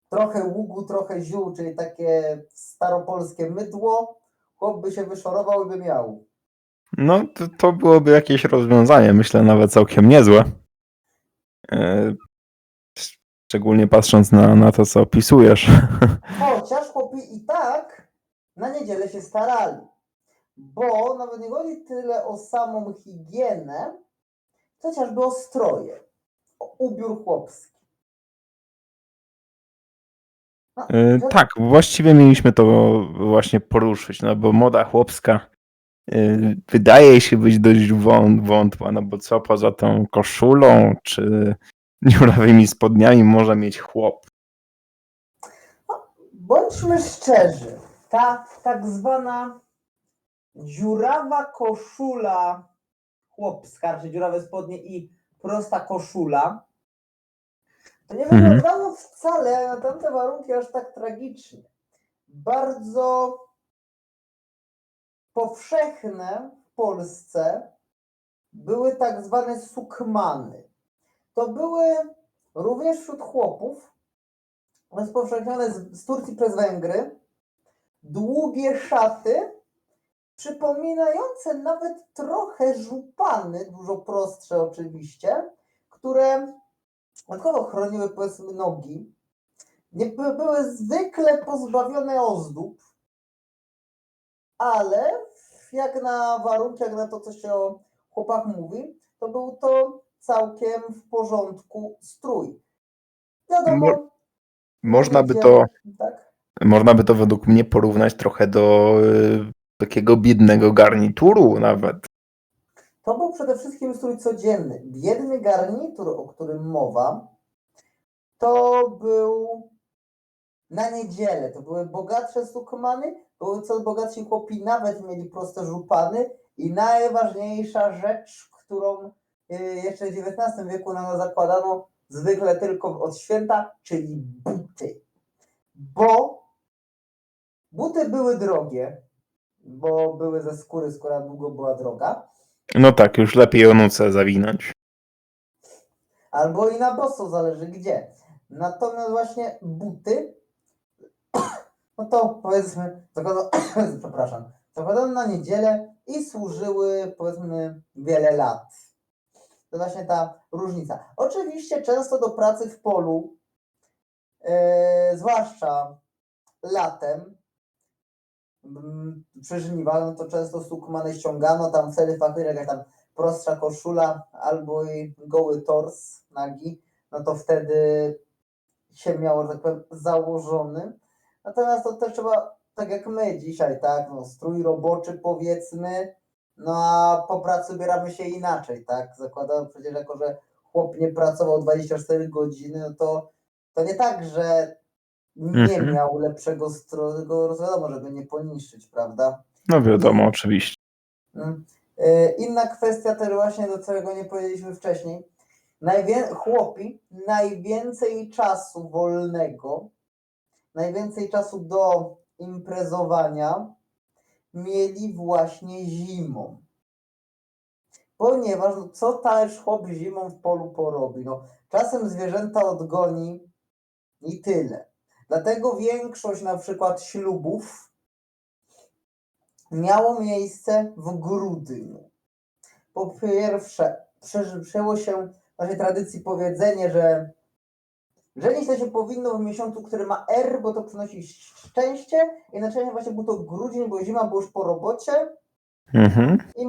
trochę ługu, trochę ziół, czyli takie staropolskie mydło, chłop by się wyszorował i by miał. No, to byłoby jakieś rozwiązanie, myślę nawet całkiem niezłe. Szczególnie patrząc na to, co opisujesz. Chociaż chłopi i tak na niedzielę się starali, bo nawet nie chodzi tyle o samą higienę, chociażby o stroje, o ubiór chłopski. No, Tak, właściwie mieliśmy to właśnie poruszyć, no bo moda chłopska wydaje się być dość wątła, no bo co poza tą koszulą czy dziurawymi spodniami może mieć chłop? Bądźmy szczerzy, ta tak zwana dziurawa koszula chłopska, czy dziurawe spodnie i prosta koszula, to nie wyglądało wcale na tamte warunki aż tak tragicznie. Bardzo powszechne w Polsce były tak zwane sukmany. To były również wśród chłopów rozpowszechnione z Turcji przez Węgry długie szaty, przypominające nawet trochę żupany, dużo prostsze oczywiście, które dodatkowo chroniły, powiedzmy, nogi. Nie były zwykle pozbawione ozdób, ale jak na warunki, jak na to, co się o chłopach mówi, to był to całkiem w porządku strój. Wiadomo, Można by tak? Można by to według mnie porównać trochę do takiego biednego garnituru nawet. To był przede wszystkim strój codzienny. Biedny garnitur, o którym mowa, to był na niedzielę. To były bogatsze sukmany, były co bogatsi chłopi nawet mieli proste żupany i najważniejsza rzecz, którą jeszcze w XIX wieku nam zakładano zwykle tylko od święta, czyli buty. Bo buty były drogie, bo były ze skóry, skóra długo była droga. No tak, już lepiej onucę zawinąć. Albo i na boso, zależy gdzie. Natomiast właśnie buty, no to powiedzmy, zakładano na niedzielę i służyły, powiedzmy, wiele lat. To właśnie ta różnica. Oczywiście często do pracy w polu, zwłaszcza latem, przy żniwach, no to często sukmany ściągano, tam wtedy faktycznie jakaś tam prostsza koszula albo i goły tors nagi, no to wtedy się miało, że tak powiem, założony. Natomiast to też trzeba, tak jak my dzisiaj, tak, no, strój roboczy powiedzmy, no a po pracy ubieramy się inaczej, tak? Zakładam przecież jako, że chłop nie pracował 24 godziny, no to nie tak, że nie Mhm. miał lepszego stroju, tylko wiadomo, żeby nie poniszczyć, prawda? No wiadomo, oczywiście. Mm. Inna kwestia też właśnie, do czego nie powiedzieliśmy wcześniej. Chłopi najwięcej czasu wolnego, najwięcej czasu do imprezowania mieli właśnie zimą. Ponieważ no, co też chłop zimą w polu porobi? No, czasem zwierzęta odgoni i tyle. Dlatego większość na przykład ślubów miało miejsce w grudniu. Po pierwsze, przyjęło się w naszej tradycji powiedzenie, że żenić to się powinno w miesiącu, który ma R, bo to przynosi szczęście. Inaczej właśnie był to grudzień, bo zima była już po robocie. Mhm. I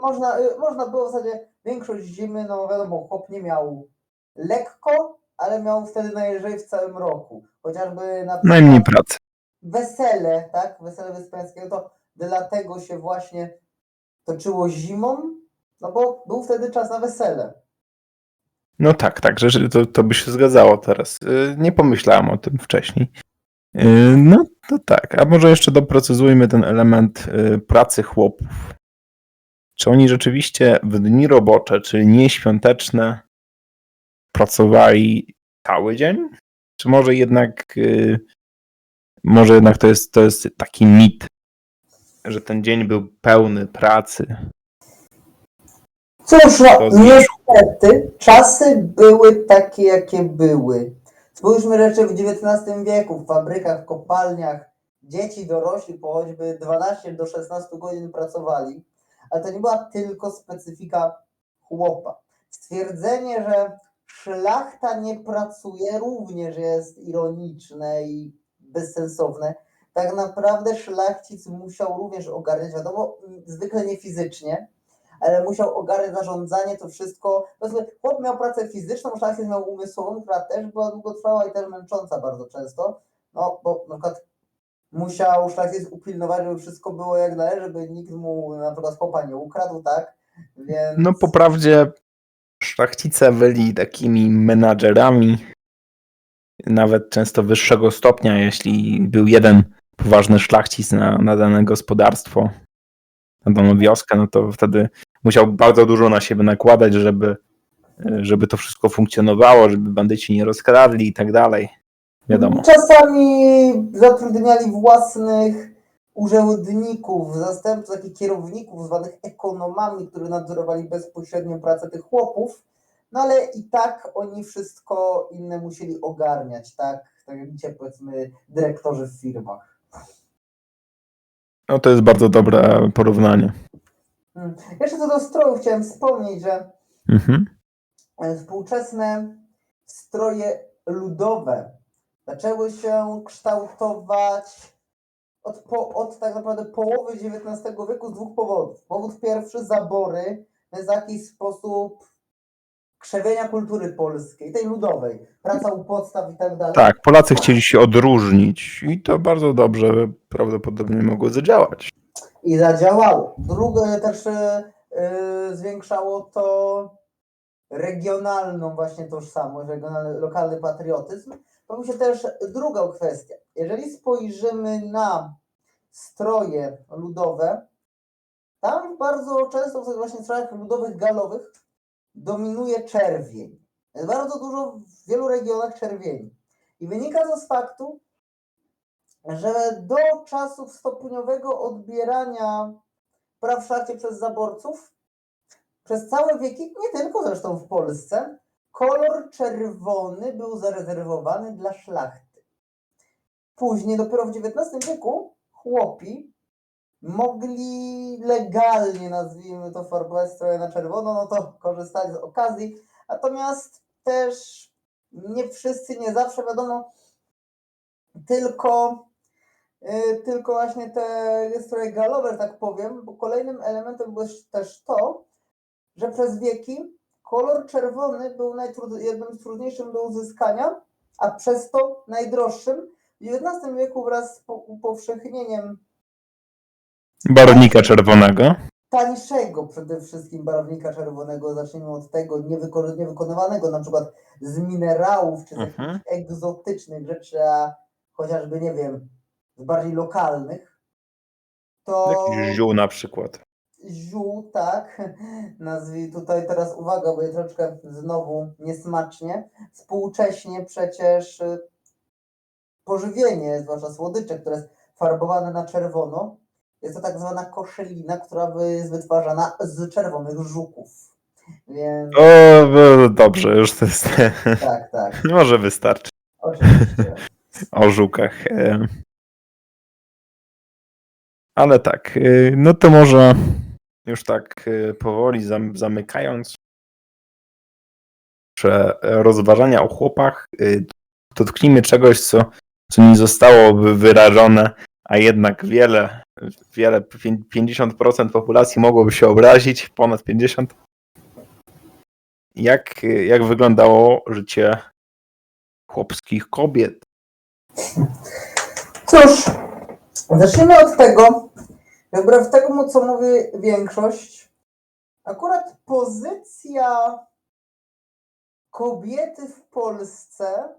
można było w zasadzie większość zimy, no wiadomo, chłop nie miał lekko, ale miał wtedy najlżej w całym roku. Chociażby na Najmniej przykład pracy. wesele, tak? Wesele Wyspiańskiego, to dlatego się właśnie toczyło zimą, no bo był wtedy czas na wesele. No tak, że to by się zgadzało teraz. Nie pomyślałem o tym wcześniej. No to tak, a może jeszcze doprecyzujmy ten element pracy chłopów. Czy oni rzeczywiście w dni robocze, czyli nieświąteczne, pracowali cały dzień? Czy może jednak to jest taki mit, że ten dzień był pełny pracy? Cóż, no To zmierzchu. niestety czasy były takie, jakie były. Spójrzmy rzeczy w XIX wieku, w fabrykach, w kopalniach, dzieci dorośli po choćby 12 do 16 godzin pracowali, ale to nie była tylko specyfika chłopa. Stwierdzenie, że szlachta nie pracuje, również jest ironiczne i bezsensowne. Tak naprawdę szlachcic musiał również ogarniać, wiadomo, zwykle nie fizycznie, ale musiał ogarnąć zarządzanie, to wszystko. Chłop miał pracę fizyczną, szlachcic miał umysłową, która też była długotrwała i też męcząca bardzo często. No, bo na przykład musiał szlachcic upilnować, żeby wszystko było jak należy, żeby nikt mu na przykład chłopa nie ukradł, tak? Więc No po prawdzie szlachcice byli takimi menadżerami, nawet często wyższego stopnia, jeśli był jeden poważny szlachcic na dane gospodarstwo, na daną wioskę, no to wtedy musiał bardzo dużo na siebie nakładać, żeby to wszystko funkcjonowało, żeby bandyci nie rozkradli i tak dalej. Wiadomo. czasami zatrudniali własnych urzędników, zastępców, takich kierowników zwanych ekonomami, którzy nadzorowali bezpośrednio pracę tych chłopów, no ale i tak oni wszystko inne musieli ogarniać, tak? Tak jak dzisiaj powiedzmy dyrektorzy w firmach. No to jest bardzo dobre porównanie. Jeszcze co do strojów chciałem wspomnieć, że Mhm. współczesne stroje ludowe zaczęły się kształtować od tak naprawdę połowy XIX wieku z dwóch powodów. Powód pierwszy, zabory, w jakiś sposób krzewienia kultury polskiej, tej ludowej, praca u podstaw i tak dalej. Tak, Polacy chcieli się odróżnić i to bardzo dobrze prawdopodobnie mogło zadziałać. I zadziałało. Drugie też zwiększało to regionalną właśnie tożsamość, lokalny patriotyzm. To się też druga kwestia. Jeżeli spojrzymy na stroje ludowe, tam bardzo często w właśnie strojach ludowych galowych dominuje czerwień. Jest bardzo dużo w wielu regionach czerwieni. I wynika to z faktu, że do czasów stopniowego odbierania praw szlachcie przez zaborców, przez całe wieki, nie tylko zresztą w Polsce, kolor czerwony był zarezerwowany dla szlachty. Później, dopiero w XIX wieku, chłopi mogli legalnie, nazwijmy to, farbować stroje na czerwono, no to korzystali z okazji. Natomiast też nie wszyscy, nie zawsze, wiadomo, tylko właśnie te stroje galowe, że tak powiem, bo kolejnym elementem było też to, że przez wieki kolor czerwony był jednym z trudniejszym do uzyskania, a przez to najdroższym. W XIX wieku wraz z upowszechnieniem Barwnika czerwonego. tańszego przede wszystkim barwnika czerwonego, zacznijmy od tego, niewykonywanego na przykład z minerałów czy z jakichś egzotycznych rzeczy, a chociażby, nie wiem, z bardziej lokalnych, to Jakiś ziół na przykład. ziół, tak, nazwij tutaj teraz uwaga, bo jest troszeczkę znowu niesmacznie, współcześnie przecież pożywienie, zwłaszcza słodycze, które jest farbowane na czerwono, jest to tak zwana koszelina, która jest wytwarzana z czerwonych żuków. Więc O, dobrze, już to jest. tak, Może wystarczy. oczywiście. O żukach. Ale tak, no to może już tak powoli zamykając rozważania o chłopach, dotknijmy czegoś, co nie zostało wyrażone, a jednak wiele, 50% populacji mogłoby się obrazić, ponad 50%. Jak wyglądało życie chłopskich kobiet? Cóż, zacznijmy od tego, że wbrew temu, co mówi większość, akurat pozycja kobiety w Polsce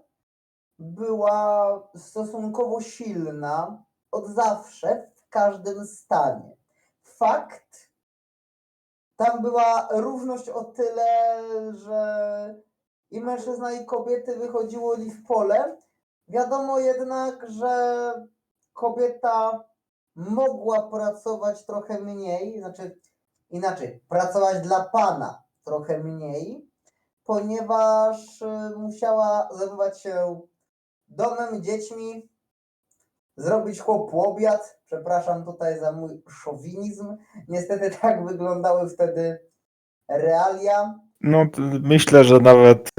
była stosunkowo silna od zawsze, w każdym stanie. Fakt, tam była równość o tyle, że i mężczyzna, i kobiety wychodziły w pole. Wiadomo jednak, że kobieta mogła pracować trochę mniej, znaczy inaczej, pracować dla pana trochę mniej, ponieważ musiała zajmować się domem, dziećmi, zrobić chłopu obiad. Przepraszam tutaj za mój szowinizm. Niestety tak wyglądały wtedy realia. No, myślę, że nawet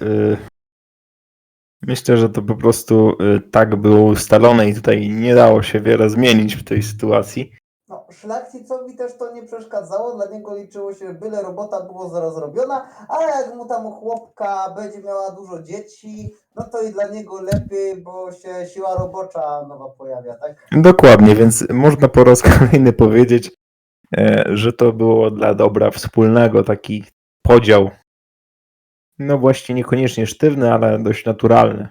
myślę, że to po prostu tak było ustalone i tutaj nie dało się wiele zmienić w tej sytuacji. No, szlachcicowi też to nie przeszkadzało, dla niego liczyło się, byle robota była zaraz zrobiona, ale jak mu tam chłopka będzie miała dużo dzieci, no to i dla niego lepiej, bo się siła robocza nowa pojawia, tak? Dokładnie, więc można po raz kolejny powiedzieć, że to było dla dobra wspólnego, taki podział. No właśnie niekoniecznie sztywny, ale dość naturalny.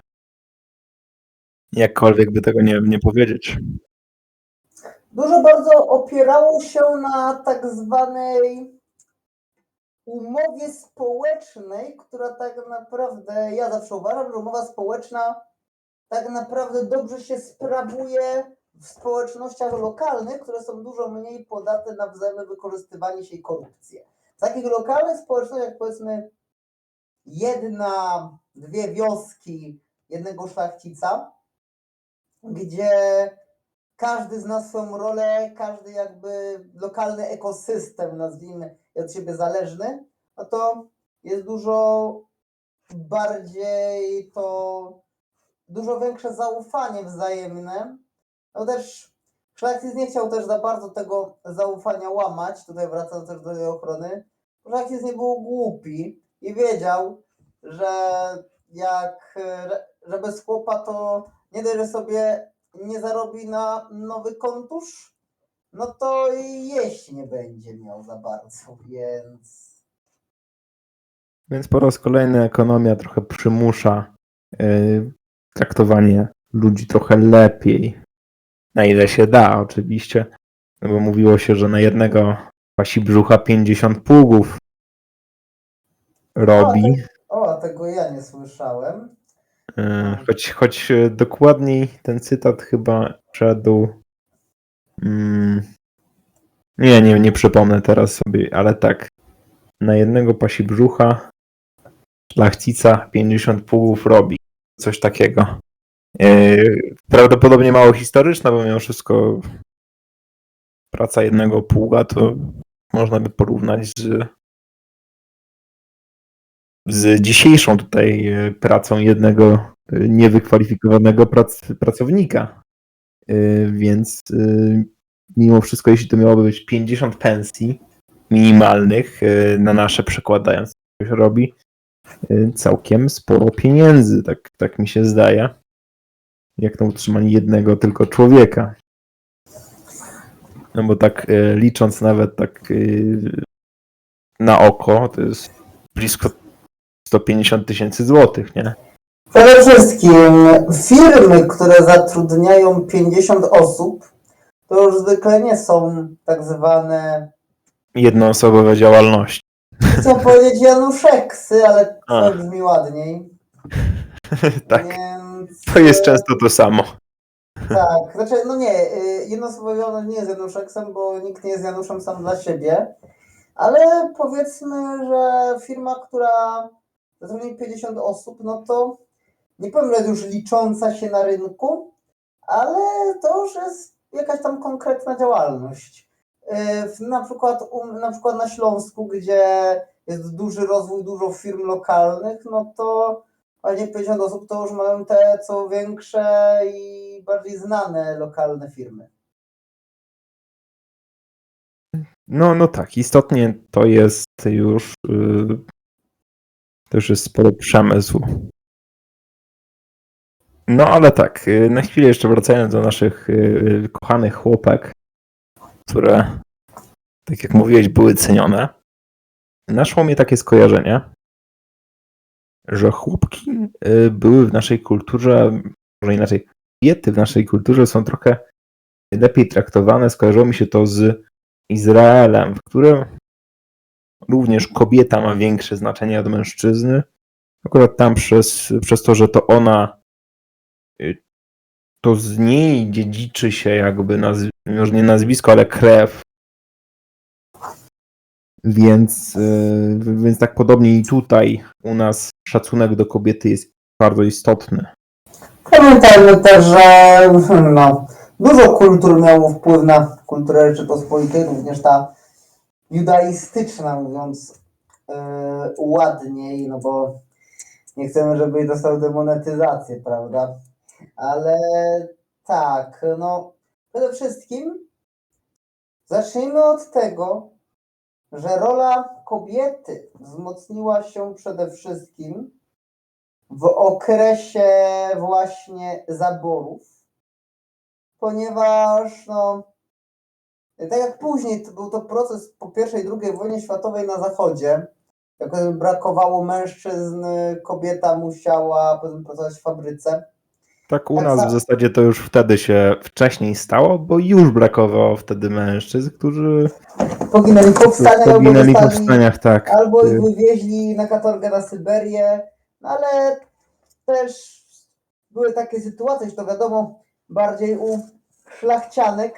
Jakkolwiek by tego nie powiedzieć. Dużo bardzo opierało się na tak zwanej umowie społecznej, która tak naprawdę, ja zawsze uważam, że umowa społeczna tak naprawdę dobrze się sprawuje w społecznościach lokalnych, które są dużo mniej podatne na wzajemne wykorzystywanie się i korupcję. W takich lokalnych społecznościach, powiedzmy, jedna, dwie wioski jednego szlachcica, gdzie każdy zna swoją rolę, każdy jakby lokalny ekosystem, nazwijmy, od siebie zależny, no to jest dużo bardziej dużo większe zaufanie wzajemne. No też szlachcic nie chciał też za bardzo tego zaufania łamać, tutaj wracam też do tej ochrony. Szlachcic nie był głupi i wiedział, że że bez chłopa to nie dość, że sobie nie zarobi na nowy kontusz, no to i jeść nie będzie miał za bardzo, Więc po raz kolejny ekonomia trochę przymusza traktowanie ludzi trochę lepiej. Na ile się da oczywiście. No bo mówiło się, że na jednego pasi brzucha 50 pługów robi. Tego ja nie słyszałem. Choć dokładniej ten cytat chyba szedł. Nie przypomnę teraz sobie, ale tak. Na jednego pasi brzucha szlachcica 50 pługów robi. Coś takiego. Prawdopodobnie mało historyczne, bo mimo wszystko praca jednego pługa to można by porównać z dzisiejszą tutaj pracą jednego niewykwalifikowanego pracownika. Więc mimo wszystko, jeśli to miałoby być 50 pensji minimalnych, na nasze przekładając, coś robi, całkiem sporo pieniędzy, tak mi się zdaje, jak na utrzymanie jednego tylko człowieka. No bo tak licząc nawet tak na oko, to jest blisko 150 000 złotych, nie? Przede wszystkim firmy, które zatrudniają 50 osób, to już zwykle nie są tak zwane, Jednoosobowe działalności. chcę powiedzieć Januszeksy, ale A. to brzmi ładniej. Tak, Więc, to jest często to samo. tak, znaczy, no nie, jednoosobowa działalność nie jest Januszeksem, bo nikt nie jest Januszem sam dla siebie, ale powiedzmy, że firma, która zatrudni 50 osób, no to nie powiem, że już licząca się na rynku, ale to już jest jakaś tam konkretna działalność. Na przykład na Śląsku, gdzie jest duży rozwój, dużo firm lokalnych, no to właśnie 50 osób to już mają te co większe i bardziej znane lokalne firmy. No tak, istotnie to jest już to już jest spory przemysł. No ale tak, na chwilę jeszcze wracając do naszych kochanych chłopek, które, tak jak mówiłeś, były cenione. Naszło mnie takie skojarzenie, że chłopki były w naszej kulturze, może inaczej, kobiety w naszej kulturze są trochę lepiej traktowane. Skojarzyło mi się to z Izraelem, w którym również kobieta ma większe znaczenie od mężczyzny. Akurat tam przez to, że to ona, to z niej dziedziczy się jakby, może nie nazwisko, ale krew. Więc tak podobnie i tutaj u nas szacunek do kobiety jest bardzo istotny. Pamiętajmy też, że dużo kultur miało wpływ na kulturę Rzeczypospolitej, również ta judaistyczna, mówiąc ładniej, no bo nie chcemy, żeby dostał demonetyzację, prawda? Ale tak, no przede wszystkim zacznijmy od tego, że rola kobiety wzmocniła się przede wszystkim w okresie właśnie zaborów, ponieważ tak jak później to był to proces po I i II wojnie światowej na zachodzie, jak brakowało mężczyzn, kobieta musiała pracować w fabryce. Tak u nas w zasadzie to już wtedy się wcześniej stało, bo już brakowało wtedy mężczyzn, którzy poginęli w powstaniach, poginęli w powstaniach, tak. Albo ich wywieźli na katorgę na Syberię, no ale też były takie sytuacje, że to wiadomo, bardziej u szlachcianek,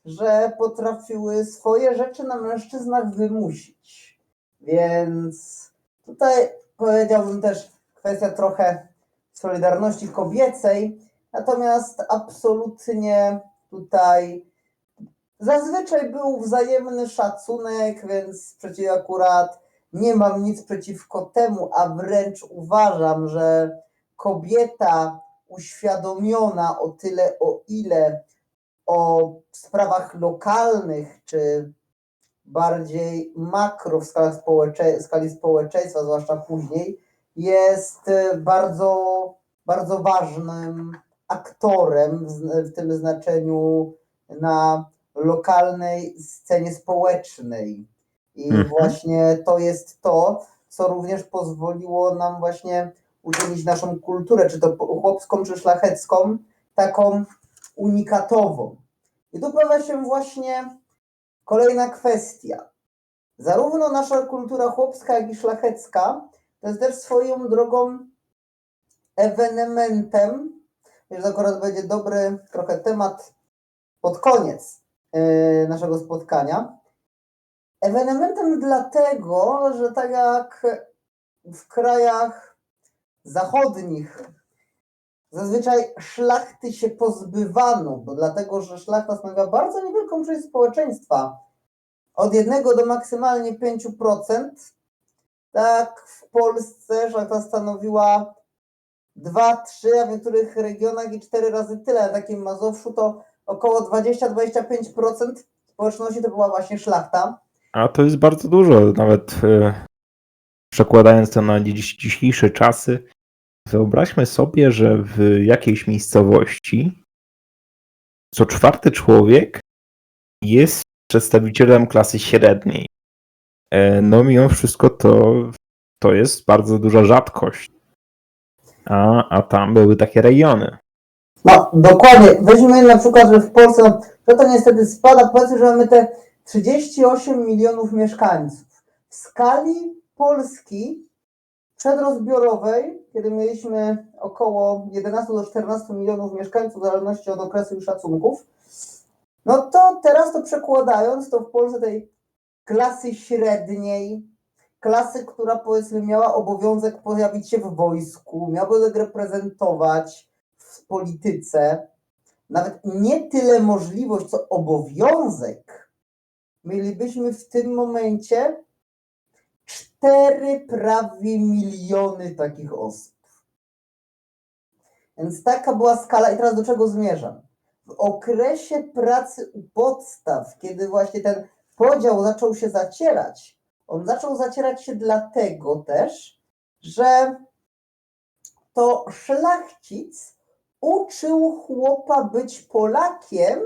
że potrafiły swoje rzeczy na mężczyznach wymusić. Więc tutaj powiedziałbym też kwestia trochę solidarności kobiecej, natomiast absolutnie tutaj zazwyczaj był wzajemny szacunek, więc przecież akurat nie mam nic przeciwko temu, a wręcz uważam, że kobieta uświadomiona o tyle, o ile o sprawach lokalnych, czy bardziej makro w skali społeczeństwa, zwłaszcza później, jest bardzo, bardzo ważnym aktorem w tym znaczeniu na lokalnej scenie społecznej. I właśnie to jest to, co również pozwoliło nam właśnie uczynić naszą kulturę, czy to chłopską, czy szlachecką, taką unikatową. I tu pojawia się właśnie kolejna kwestia. Zarówno nasza kultura chłopska, jak i szlachecka to jest też swoją drogą ewenementem, że akurat będzie dobry trochę temat pod koniec naszego spotkania. Ewenementem dlatego, że tak jak w krajach zachodnich zazwyczaj szlachty się pozbywano, bo dlatego, że szlachta stanowiła bardzo niewielką część społeczeństwa, od 1 do maksymalnie 5%, tak w Polsce szlachta stanowiła 2-3, a w niektórych regionach i 4 razy tyle. Na takim Mazowszu to około 20-25% społeczności to była właśnie szlachta. A to jest bardzo dużo, nawet przekładając to na dzisiejsze czasy, wyobraźmy sobie, że w jakiejś miejscowości co 4. człowiek jest przedstawicielem klasy średniej. No mimo wszystko to jest bardzo duża rzadkość. A tam były takie rejony. No, dokładnie. Weźmy na przykład, że w Polsce, no to niestety spada, powiedzmy, że mamy te 38 milionów mieszkańców. W skali Polski przedrozbiorowej, kiedy mieliśmy około 11 do 14 milionów mieszkańców, w zależności od okresu i szacunków, no to teraz to przekładając, to w Polsce tej klasy średniej, klasy, która powiedzmy miała obowiązek pojawić się w wojsku, miała obowiązek reprezentować w polityce, nawet nie tyle możliwość, co obowiązek, mielibyśmy w tym momencie 4 prawie miliony takich osób. Więc taka była skala. I teraz do czego zmierzam? W okresie pracy u podstaw, kiedy właśnie ten podział zaczął się zacierać, on zaczął zacierać się dlatego też, że to szlachcic uczył chłopa być Polakiem,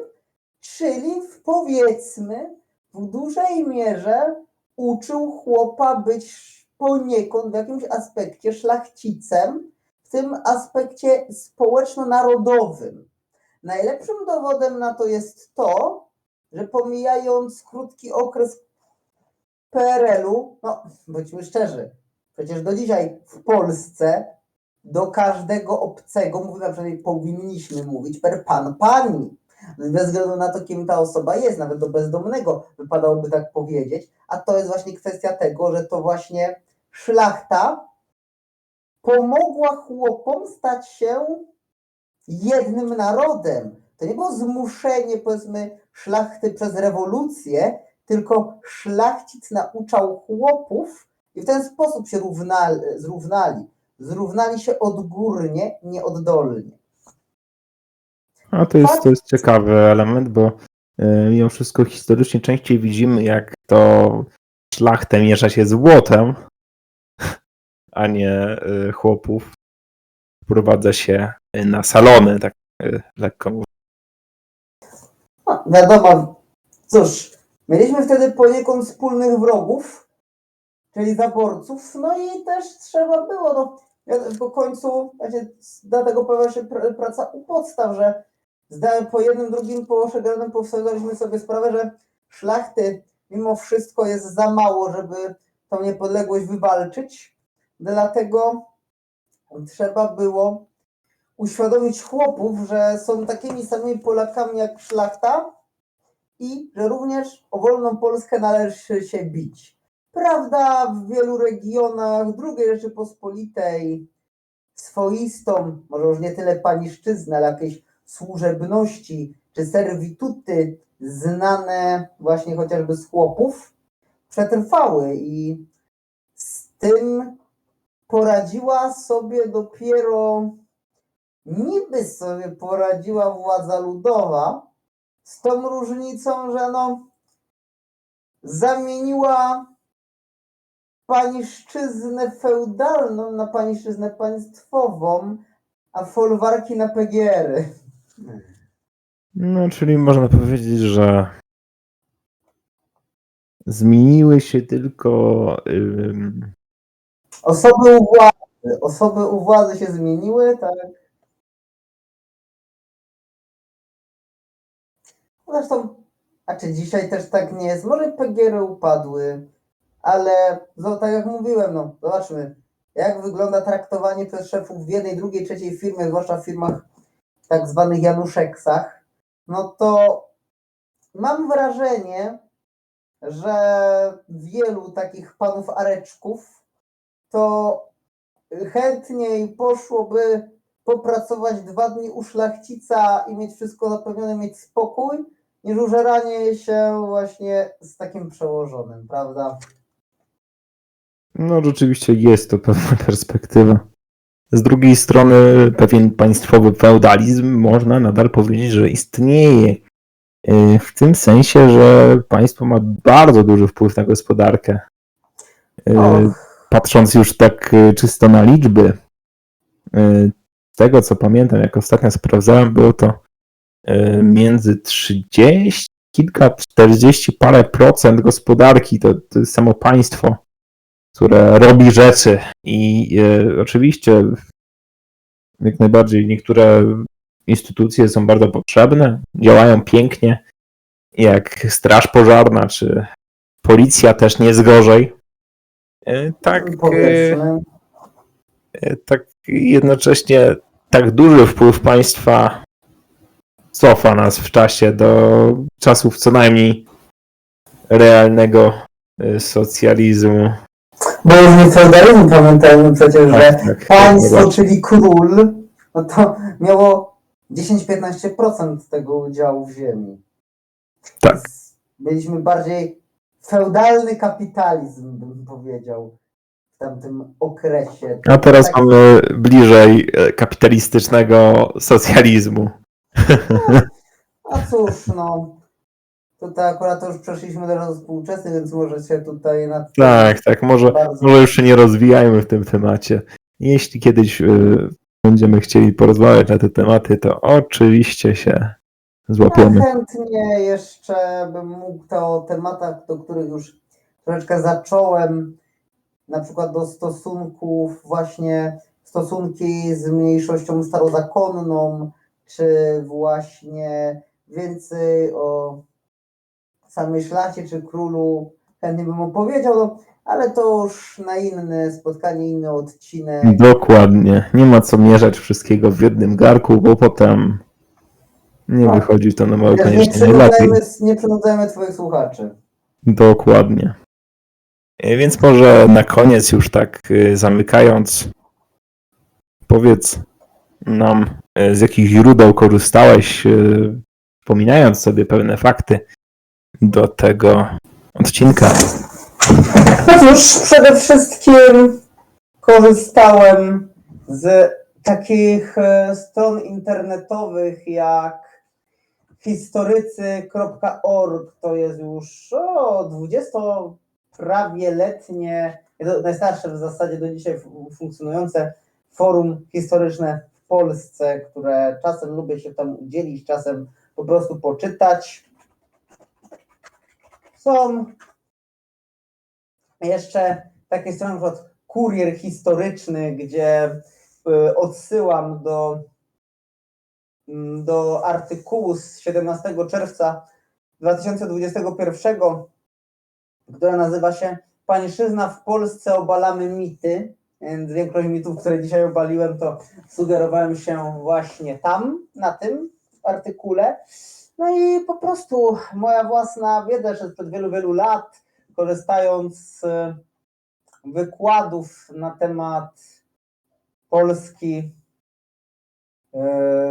czyli powiedzmy w dużej mierze uczył chłopa być poniekąd w jakimś aspekcie szlachcicem, w tym aspekcie społeczno-narodowym. Najlepszym dowodem na to jest to, że pomijając krótki okres PRL-u, no bądźmy szczerzy, przecież do dzisiaj w Polsce do każdego obcego, mówimy, a przynajmniej powinniśmy mówić per pan, pani. Bez względu na to, kim ta osoba jest, nawet do bezdomnego wypadałoby tak powiedzieć, a to jest właśnie kwestia tego, że to właśnie szlachta pomogła chłopom stać się jednym narodem. To nie było zmuszenie, powiedzmy, szlachty przez rewolucję, tylko szlachcic nauczał chłopów i w ten sposób się zrównali. Zrównali się odgórnie, nie oddolnie. A to jest ciekawy element, bo mimo wszystko historycznie częściej widzimy, jak to szlachtę miesza się złotem, a nie chłopów wprowadza się na salony, tak lekko mówiąc. No, wiadomo, cóż, mieliśmy wtedy poniekąd wspólnych wrogów, czyli zaborców, no i też trzeba było, no, po końcu, dlatego pojawia się praca u podstaw, że po jednym, drugim poszczególnym powstawiliśmy sobie sprawę, że szlachty mimo wszystko jest za mało, żeby tą niepodległość wywalczyć, dlatego trzeba było uświadomić chłopów, że są takimi samymi Polakami jak szlachta i że również o wolną Polskę należy się bić. Prawda, w wielu regionach II Rzeczypospolitej swoistą, może już nie tyle paniszczyznę, ale jakieś służebności czy servituty znane właśnie chociażby z chłopów przetrwały i z tym poradziła sobie dopiero, niby sobie poradziła władza ludowa, z tą różnicą, że no zamieniła paniszczyznę feudalną na paniszczyznę państwową, a folwarki na PGR-y. No, czyli można powiedzieć, że zmieniły się tylko Osoby u władzy się zmieniły, tak. Zresztą, a czy dzisiaj też tak nie jest? Może PGR-y upadły, ale tak jak mówiłem, no zobaczmy, jak wygląda traktowanie przez szefów w jednej, drugiej, trzeciej firmie, zwłaszcza w firmach tak zwanych Januszeksach, no to mam wrażenie, że wielu takich panów Areczków to chętniej poszłoby popracować 2 dni u szlachcica i mieć wszystko zapewnione, mieć spokój, niż użeranie się właśnie z takim przełożonym, prawda? No rzeczywiście jest to pewna perspektywa. Z drugiej strony pewien państwowy feudalizm można nadal powiedzieć, że istnieje. W tym sensie, że państwo ma bardzo duży wpływ na gospodarkę. patrząc już tak czysto na liczby, z tego co pamiętam, jak ostatnio sprawdzałem, było to między 30, kilka, 40 parę procent gospodarki, to jest samo państwo, które robi rzeczy i oczywiście jak najbardziej niektóre instytucje są bardzo potrzebne, działają pięknie, jak Straż Pożarna czy Policja też nie jest gorzej. Powiedzmy. Tak jednocześnie tak duży wpływ państwa cofa nas w czasie do czasów co najmniej realnego socjalizmu. Bo już nie feudalizm, pamiętajmy przecież, że Tak, państwo, czyli król, no to miało 10-15% tego udziału w ziemi. Tak. Więc mieliśmy bardziej feudalny kapitalizm, bym powiedział, w tamtym okresie. A teraz Tak, mamy bliżej kapitalistycznego socjalizmu. a cóż, no, tutaj akurat to już przeszliśmy do czasów współczesnych, więc może się tutaj nad tym Tak, może już się nie rozwijajmy w tym temacie. Jeśli kiedyś będziemy chcieli porozmawiać na te tematy, to oczywiście się złapiemy. chętnie jeszcze bym mógł o tematach, do których już troszeczkę zacząłem, na przykład do stosunków, właśnie stosunki z mniejszością starozakonną, czy właśnie więcej o samej szlachcie czy królu, chętnie bym opowiedział, no, ale to już na inne spotkanie, inny odcinek. Dokładnie. Nie ma co mieszać wszystkiego w jednym garku, bo potem nie wychodzi to na mało koniecznie najlepiej. Nie przynudzajmy twoich słuchaczy. Dokładnie. Więc może na koniec już tak zamykając, powiedz nam, z jakich źródeł korzystałeś, wspominając sobie pewne fakty do tego odcinka. No cóż, przede wszystkim korzystałem z takich stron internetowych jak historycy.org, to jest już 20 prawie letnie, najstarsze w zasadzie do dzisiaj funkcjonujące forum historyczne w Polsce, które czasem lubię się tam udzielić, czasem po prostu poczytać. Są jeszcze takie strony, na przykład Kurier Historyczny, gdzie odsyłam do artykułu z 17 czerwca 2021, które nazywa się Pańszczyzna w Polsce, obalamy mity. Więc większość mitów, które dzisiaj obaliłem, to sugerowałem się właśnie tam, na tym artykule. No i po prostu moja własna wiedza jeszcze sprzed wielu, wielu lat, korzystając z wykładów na temat Polski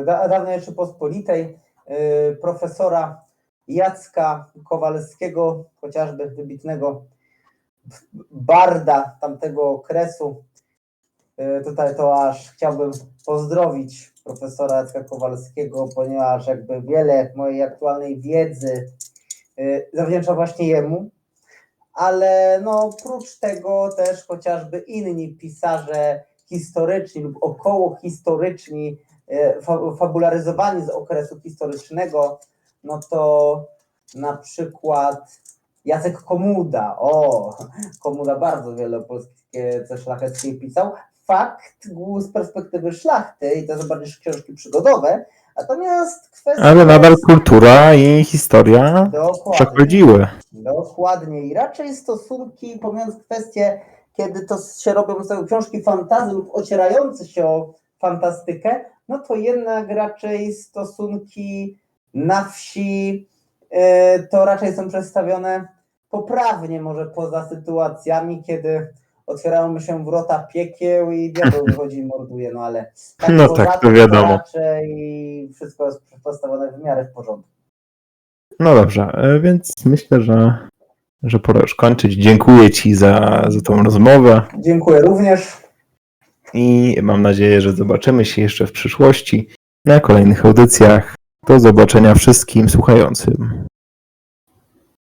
dawnej Rzeczypospolitej, profesora Jacka Kowalskiego, chociażby wybitnego barda tamtego okresu. Tutaj to aż chciałbym pozdrowić profesora Jacka Kowalskiego, ponieważ jakby wiele mojej aktualnej wiedzy zawdzięczam właśnie jemu, ale no prócz tego też chociażby inni pisarze historyczni lub około historyczni, fabularyzowani z okresu historycznego, no to na przykład Jacek Komuda. Komuda bardzo wiele o polskie szlacheckiej pisał. Fakt z perspektywy szlachty i to są bardziej książki przygodowe, natomiast kwestia... Ale nadal kultura i historia przechodziły. Dokładnie. I raczej stosunki, pomijając kwestię, kiedy to się robią z tego książki fantasy lub ocierające się o fantastykę, no to jednak raczej stosunki na wsi to raczej są przedstawione poprawnie, może poza sytuacjami, kiedy otwierają się wrota piekieł i diabeł wychodzi i morduje, no ale tak, no tak, to wiadomo. Raczej wszystko jest postawione w miarę w porządku. No dobrze, więc myślę, że pora już kończyć. Dziękuję Ci za tą rozmowę. Dziękuję również. I mam nadzieję, że zobaczymy się jeszcze w przyszłości na kolejnych audycjach. Do zobaczenia wszystkim słuchającym.